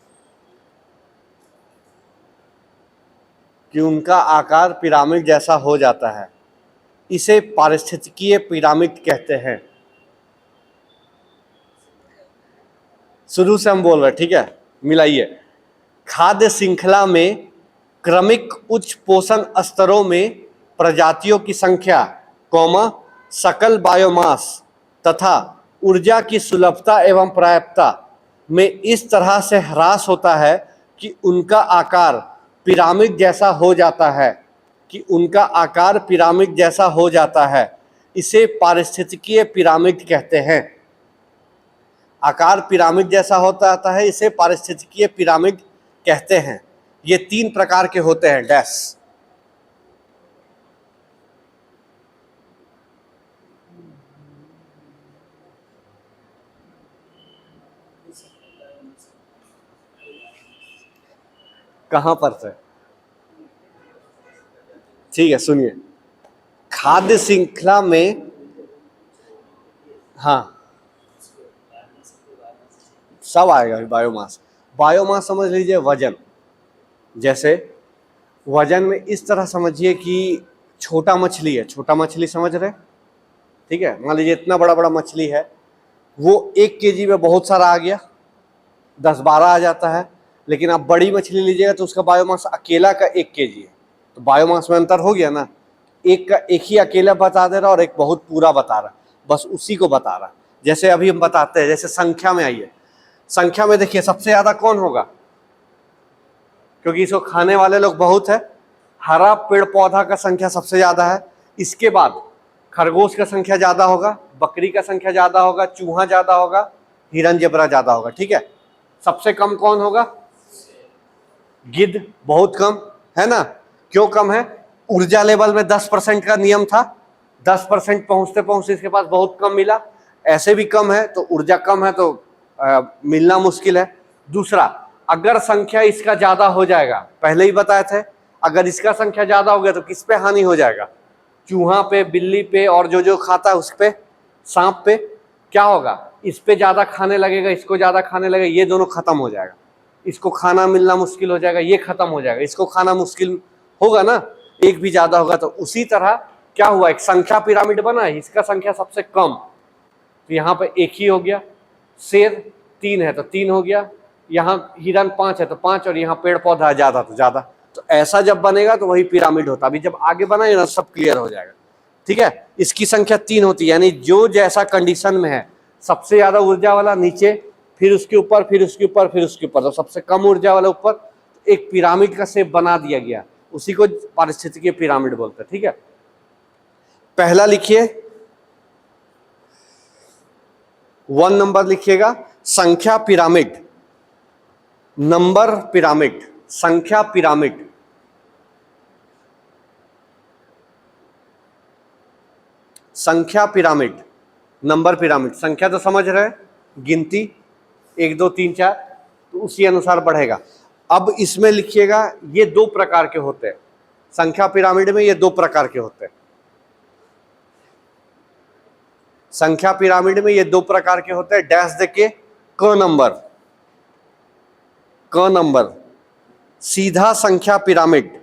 कि उनका आकार पिरामिड जैसा हो जाता है। इसे पारिस्थितिकीय पिरामिड कहते हैं। शुरू से हम बोल रहे हैं, ठीक है, मिलाइए। खाद्य श्रृंखला में क्रमिक उच्च पोषण स्तरों में प्रजातियों की संख्या, कौमा सकल बायोमास तथा ऊर्जा की सुलभता एवं पर्याप्तता में इस तरह से ह्रास होता है कि उनका आकार पिरामिड जैसा हो जाता है, कि उनका आकार पिरामिड जैसा हो जाता है। इसे पारिस्थितिकीय पिरामिड कहते हैं। आकार पिरामिड जैसा होता है, इसे पारिस्थितिकीय पिरामिड कहते हैं। ये 3 प्रकार के होते हैं, डैश। कहां पर से? ठीक है, सुनिए। खाद्य श्रृंखला में, हाँ सब आएगा। बायोमास, बायोमास समझ लीजिए वजन। जैसे वजन में इस तरह समझिए कि छोटा मछली है, छोटा मछली समझ रहे, ठीक है। मान लीजिए इतना बड़ा बड़ा मछली है, वो 1 केजी में बहुत सारा आ गया, 10-12 आ जाता है। लेकिन आप बड़ी मछली लीजिएगा तो उसका बायोमास अकेला का 1 केजी है, तो बायोमास में अंतर हो गया ना। एक का एक ही अकेला बता दे रहा और एक बहुत पूरा बता रहा, बस उसी को बता रहा। जैसे अभी हम बताते हैं, जैसे संख्या में आइए, संख्या में देखिए सबसे ज्यादा कौन होगा, क्योंकि इसको खाने वाले लोग बहुत है। हरा पेड़ पौधा का संख्या सबसे ज्यादा है, इसके बाद खरगोश का संख्या ज्यादा होगा, बकरी का संख्या ज्यादा होगा, चूहा ज्यादा होगा, हिरन जेबरा ज्यादा होगा, ठीक है। सबसे कम कौन होगा? गिद्ध, बहुत कम है ना। क्यों कम है? ऊर्जा लेवल में 10% का नियम था, 10% पहुंचते पहुंचते इसके पास बहुत कम मिला। ऐसे भी कम है तो ऊर्जा कम है तो मिलना मुश्किल है। दूसरा, अगर संख्या इसका ज्यादा हो जाएगा, पहले ही बताए थे, अगर इसका संख्या ज्यादा हो गया तो किस पे हानि हो जाएगा? चूहा पे, बिल्ली पे, और जो जो खाता है उस पे, सांप पे। क्या होगा? इस पे ज्यादा खाने लगेगा, इसको ज्यादा खाने लगेगा, ये दोनों खत्म हो जाएगा। इसको खाना मिलना मुश्किल हो जाएगा, ये खत्म हो जाएगा, इसको खाना मुश्किल होगा ना, एक भी ज्यादा होगा। तो उसी तरह क्या हुआ, एक संख्या पिरामिड बना है, इसका संख्या सबसे कम, तो यहाँ पे 1 ही हो गया। शेर 3 है तो 3 हो गया, यहाँ हिरन 5 है तो 5, और यहाँ पेड़ पौधा ज्यादा तो ज्यादा। तो ऐसा जब बनेगा तो वही पिरामिड होता। अभी जब आगे बनाए ना सब क्लियर हो जाएगा, ठीक है। इसकी संख्या 3 होती है, यानी जो जैसा कंडीशन में है, सबसे ज्यादा ऊर्जा वाला नीचे, फिर उसके ऊपर, फिर उसके ऊपर, फिर उसके ऊपर, तो सबसे कम ऊर्जा वाला ऊपर। एक पिरामिड का शेप बना दिया गया, उसी को पारिस्थितिकीय पिरामिड बोलते हैं, ठीक है। पहला लिखिए, 1 नंबर लिखिएगा, संख्या पिरामिड, नंबर पिरामिड, संख्या पिरामिड। संख्या पिरामिड, नंबर पिरामिड। संख्या तो समझ रहे हैं, गिनती 1 2 3 4, तो उसी अनुसार बढ़ेगा। अब इसमें लिखिएगा, ये 2 प्रकार के होते हैं संख्या पिरामिड में, ये 2 प्रकार के होते हैं। संख्या पिरामिड में ये 2 प्रकार के होते हैं। डैश देखिए, क नंबर, क नंबर, सीधा संख्या पिरामिड,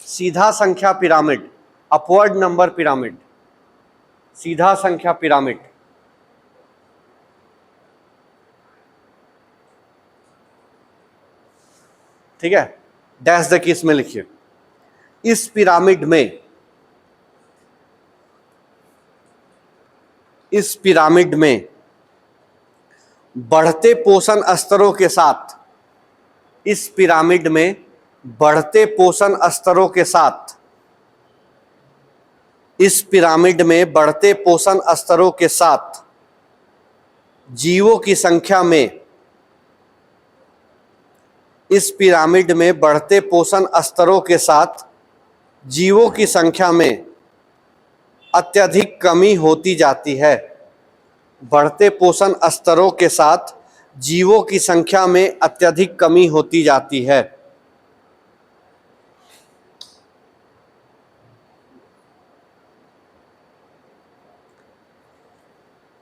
सीधा संख्या पिरामिड, अपवर्ड नंबर पिरामिड, सीधा संख्या पिरामिड। ठीक है, डैश देखिए, इसमें लिखिए, इस पिरामिड में, इस पिरामिड में बढ़ते पोषण स्तरों के साथ, इस पिरामिड में बढ़ते पोषण स्तरों के साथ, इस पिरामिड में बढ़ते पोषण स्तरों के साथ जीवों की संख्या में, इस पिरामिड में बढ़ते पोषण स्तरों के साथ जीवों की संख्या में अत्यधिक कमी होती जाती है। बढ़ते पोषण स्तरों के साथ जीवों की संख्या में अत्यधिक कमी होती जाती है।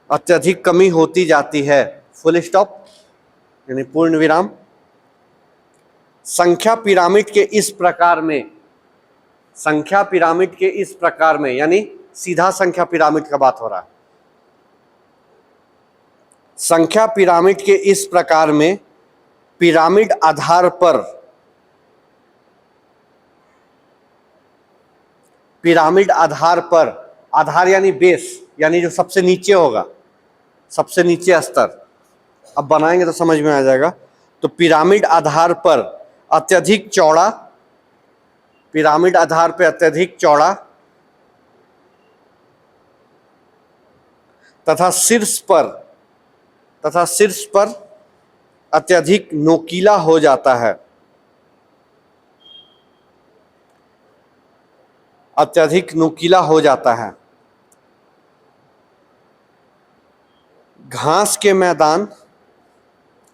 अत्यधिक कमी होती जाती है, फुल स्टॉप यानी पूर्ण विराम। संख्या पिरामिड के इस प्रकार में, संख्या पिरामिड के इस प्रकार में, यानी सीधा संख्या पिरामिड का बात हो रहा है। संख्या पिरामिड के इस प्रकार में पिरामिड आधार पर, पिरामिड आधार पर, आधार यानी बेस, यानी जो सबसे नीचे होगा, सबसे नीचे स्तर। अब बनाएंगे तो समझ में आ जाएगा। तो पिरामिड आधार पर अत्यधिक चौड़ा, पिरामिड आधार पर अत्यधिक चौड़ा तथा शीर्ष पर तथा शीर्ष पर अत्यधिक नोकीला हो जाता है। अत्यधिक नोकीला हो जाता है। घास के मैदान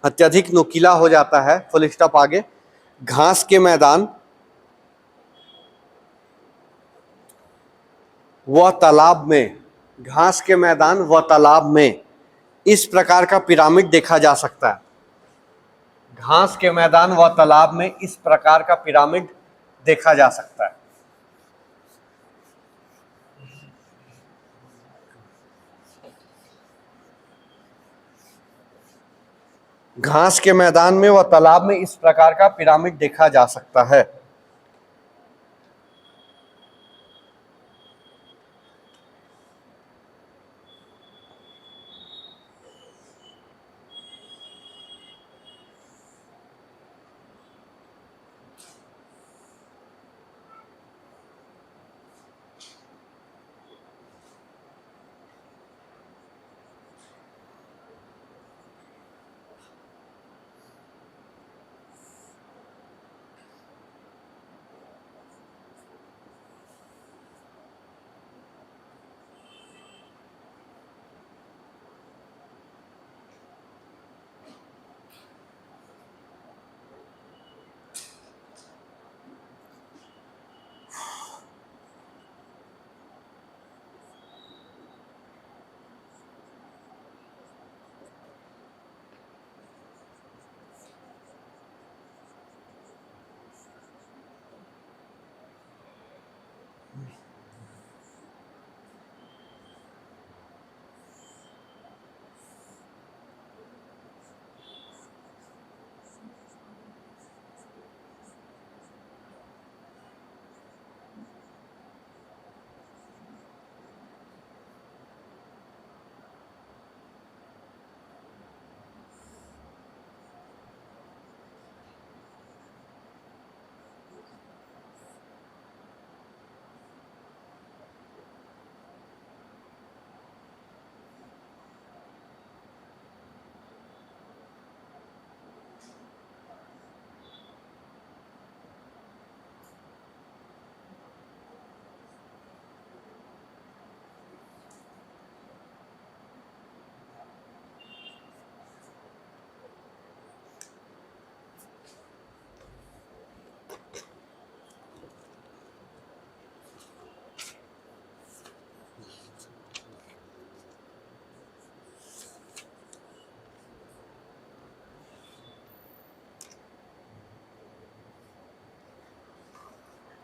अत्यधिक नोकीला हो जाता है, फुल स्टॉप आगे। घास के मैदान व तालाब में, घास के मैदान व तालाब में इस प्रकार का पिरामिड देखा जा सकता है। घास के मैदान व तालाब में इस प्रकार का पिरामिड देखा जा सकता है। घास के मैदान में व तालाब में इस प्रकार का पिरामिड देखा जा सकता है।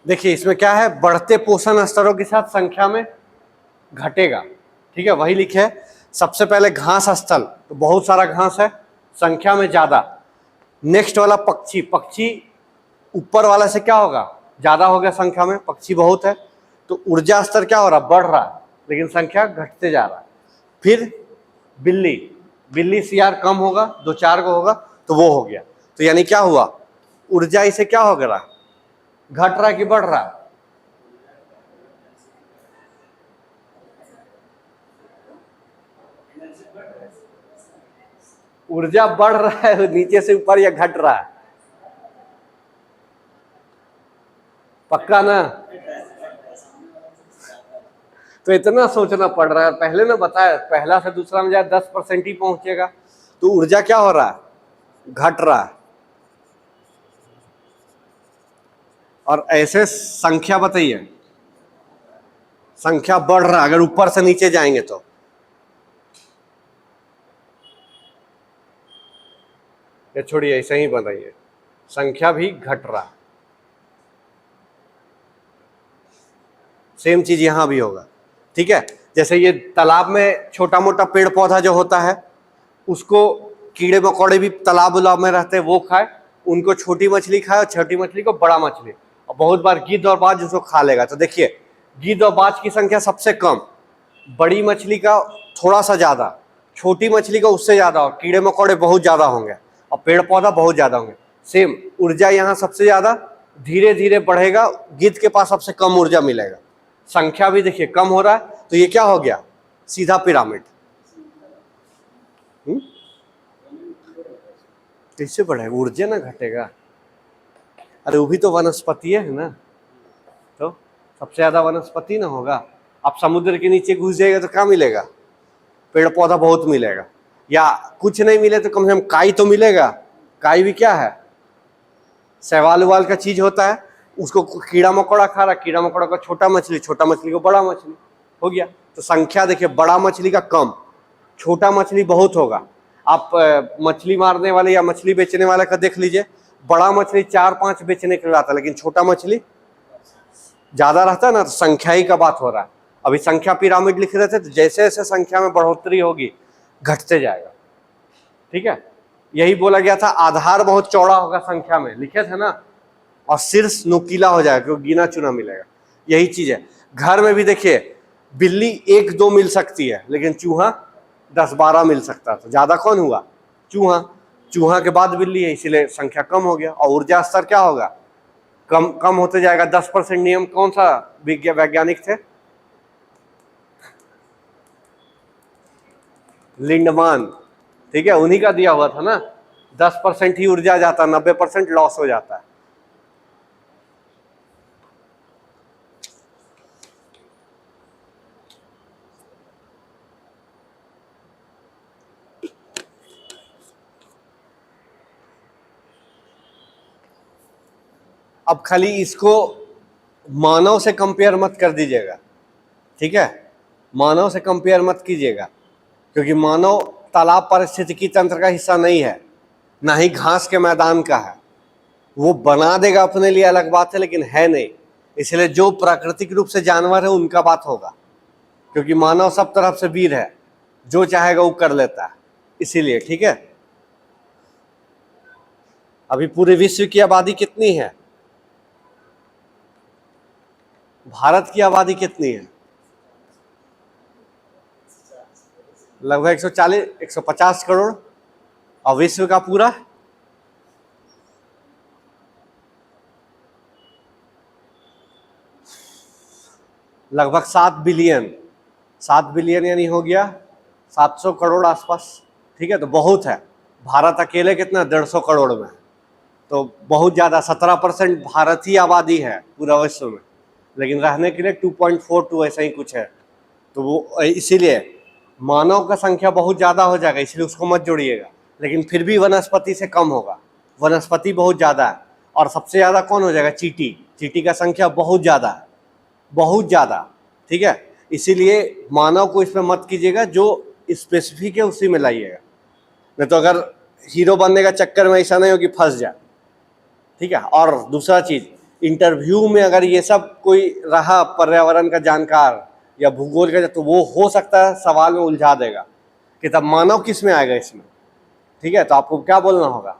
देखिए इसमें क्या है, बढ़ते पोषण स्तरों के साथ संख्या में घटेगा। ठीक है, वही लिखे है। सबसे पहले घास स्थल, तो बहुत सारा घास है, संख्या में ज्यादा। नेक्स्ट वाला पक्षी, पक्षी ऊपर वाला से क्या होगा, ज्यादा हो गया संख्या में, पक्षी बहुत है, तो ऊर्जा स्तर क्या हो रहा, बढ़ रहा है, लेकिन संख्या घटते जा रहा है। फिर बिल्ली, बिल्ली से यार कम होगा, 2-4 को होगा, तो वो हो गया। तो यानी क्या हुआ, ऊर्जा इसे क्या हो गया, घट रहा है कि बढ़ रहा है? ऊर्जा बढ़ रहा है नीचे से ऊपर या घट रहा है? पक्का ना? तो इतना सोचना पड़ रहा है। पहले ना बताया, पहला से दूसरा में जाए 10% ही पहुंचेगा, तो ऊर्जा क्या हो रहा है, घट रहा है। और ऐसे संख्या बताइए, संख्या बढ़ रहा है अगर ऊपर से नीचे जाएंगे तो। ये छोड़िए, ऐसे ही बताइए, संख्या भी घट रहा है। सेम चीज यहां भी होगा। ठीक है, जैसे ये तालाब में छोटा मोटा पेड़ पौधा जो होता है, उसको कीड़े मकोड़े भी तालाब उलाब में रहते हैं, वो खाए, उनको छोटी मछली खाए और छोटी मछली को बड़ा मछली, और बहुत बार गिद्ध और बाज उसको खा लेगा। तो देखिए गिद्ध और बाज की संख्या सबसे कम, बड़ी मछली का थोड़ा सा ज्यादा, छोटी मछली का उससे ज्यादा, और कीड़े मकोड़े बहुत ज्यादा होंगे, और पेड़ पौधा बहुत ज्यादा होंगे। सेम ऊर्जा यहाँ सबसे ज्यादा, धीरे धीरे बढ़ेगा, गिद्ध के पास सबसे कम ऊर्जा मिलेगा। संख्या भी देखिए कम हो रहा है, तो ये क्या हो गया, सीधा पिरामिड। कैसे बढ़ेगा? ऊर्जा ना घटेगा। अरे वो भी तो वनस्पति है ना, तो सबसे ज्यादा वनस्पति ना होगा। आप समुद्र के नीचे घुस जाएगा तो क्या मिलेगा? पेड़ पौधा बहुत मिलेगा, या कुछ नहीं मिले तो कम से कम काई तो मिलेगा। काई भी क्या है? सवाल उवाल का चीज होता है, उसको कीड़ा मकोड़ा खा रहा, कीड़ा मकोड़ा का छोटा मछली, छोटा मछली को बड़ा मछली, हो गया। तो संख्या देखिए, बड़ा मछली का कम, छोटा मछली बहुत होगा। आप मछली मारने वाले या मछली बेचने वाले का देख लीजिए, बड़ा मछली 4-5 बेचने के लिए आता है, लेकिन छोटा मछली ज्यादा रहता है ना, तो संख्या ही का बात हो रहा है। अभी संख्या पिरामिड लिख रहे थे, तो जैसे जैसे संख्या में बढ़ोतरी होगी घटते जाएगा, ठीक है। यही बोला गया था, आधार बहुत चौड़ा होगा संख्या में, लिखे थे ना, और शीर्ष नुकीला हो जाएगा क्योंकि गिना चुना मिलेगा। यही चीज है घर में भी। देखिए, बिल्ली 1-2 मिल सकती है, लेकिन चूहा 10-12 मिल सकता है। तो ज्यादा कौन हुआ? चूहा। चूहा के बाद बिल्ली है, इसीलिए संख्या कम हो गया। और ऊर्जा स्तर क्या होगा? कम कम होते जाएगा। 10% नियम कौन सा वैज्ञानिक थे? लिंडमान, ठीक है, उन्हीं का दिया हुआ था ना। 10% ही ऊर्जा जाता, 90% लॉस हो जाता है। अब खाली इसको मानव से कंपेयर मत कर दीजिएगा, ठीक है। मानव से कंपेयर मत कीजिएगा, क्योंकि मानव तालाब पारिस्थितिकी तंत्र का हिस्सा नहीं है, ना ही घास के मैदान का है। वो बना देगा अपने लिए, अलग बात है, लेकिन है नहीं। इसलिए जो प्राकृतिक रूप से जानवर है उनका बात होगा, क्योंकि मानव सब तरफ से वीर है, जो चाहेगा वो कर लेता है, इसीलिए, ठीक है। अभी पूरे विश्व की आबादी कितनी है? भारत की आबादी कितनी है? लगभग 140-150 करोड़। और विश्व का पूरा लगभग 7 बिलियन। 7 बिलियन यानी हो गया 700 करोड़ आसपास, ठीक है। तो बहुत है। भारत अकेले कितना? 150 करोड़ में, तो बहुत ज्यादा। 17% भारत ही आबादी है पूरा विश्व में, लेकिन रहने के लिए 2.42 ऐसा ही कुछ है। तो वो इसीलिए मानव का संख्या बहुत ज्यादा हो जाएगा, इसलिए उसको मत जोड़िएगा। लेकिन फिर भी वनस्पति से कम होगा, वनस्पति बहुत ज्यादा है। और सबसे ज्यादा कौन हो जाएगा? चींटी। चींटी का संख्या बहुत ज्यादा है, बहुत ज्यादा, ठीक है। इसीलिए मानव को इसमें मत कीजिएगा, जो स्पेसिफिक है उसी में लाइएगा। नहीं तो अगर हीरो बनने का चक्कर में ऐसा नहीं हो कि फंस जाए, ठीक है। और दूसरा चीज, इंटरव्यू में अगर ये सब कोई रहा पर्यावरण का जानकार या भूगोल का, तो वो हो सकता है सवाल में उलझा देगा कि तब मानव किस में आएगा इसमें, ठीक है। तो आपको क्या बोलना होगा?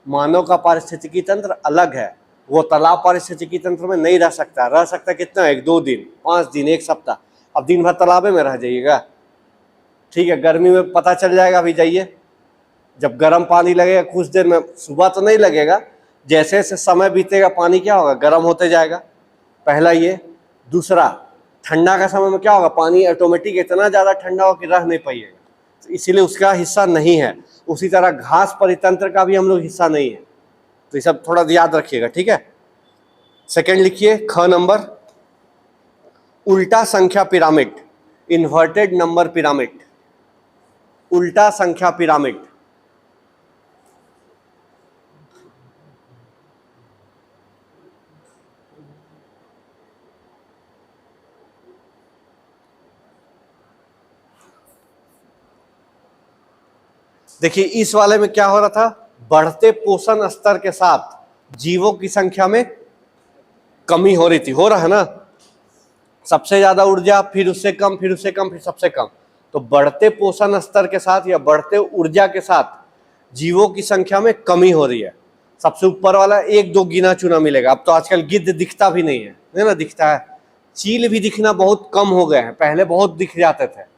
मानव का पारिस्थितिकी तंत्र अलग है, वो तालाब पारिस्थितिकी तंत्र में नहीं रह सकता। रह सकता कितना? 1-2 दिन, 5 दिन, 1 सप्ताह। अब दिन भर तालाबे में रह जाइएगा, ठीक है। गर्मी में पता चल जाएगा, अभी जाइए, जब गर्म पानी लगेगा कुछ देर में, सुबह तो नहीं लगेगा, जैसे जैसे समय बीतेगा पानी क्या होगा? गर्म होते जाएगा, पहला ये। दूसरा, ठंडा का समय में क्या होगा? पानी ऑटोमेटिक इतना ज़्यादा ठंडा हो कि रह नहीं पाइएगा, तो इसीलिए उसका हिस्सा नहीं है। उसी तरह घास परितंत्र का भी हम लोग हिस्सा नहीं है। तो ये सब थोड़ा याद रखिएगा, ठीक है। सेकंड लिखिए, ख नंबर, उल्टा संख्या पिरामिड, इन्वर्टेड नंबर पिरामिड, उल्टा संख्या पिरामिड। देखिए, इस वाले में क्या हो रहा था? बढ़ते पोषण स्तर के साथ जीवों की संख्या में कमी हो रही थी, हो रहा है ना। सबसे ज्यादा ऊर्जा, फिर उससे कम, फिर उससे कम, फिर सबसे कम। तो बढ़ते पोषण स्तर के साथ या बढ़ते ऊर्जा के साथ जीवों की संख्या में कमी हो रही है। सबसे ऊपर वाला 1-2 गिना चुना मिलेगा। अब तो आजकल गिद्ध दिखता भी नहीं है ना, दिखता है। चील भी दिखना बहुत कम हो गए हैं, पहले बहुत दिख जाते थे।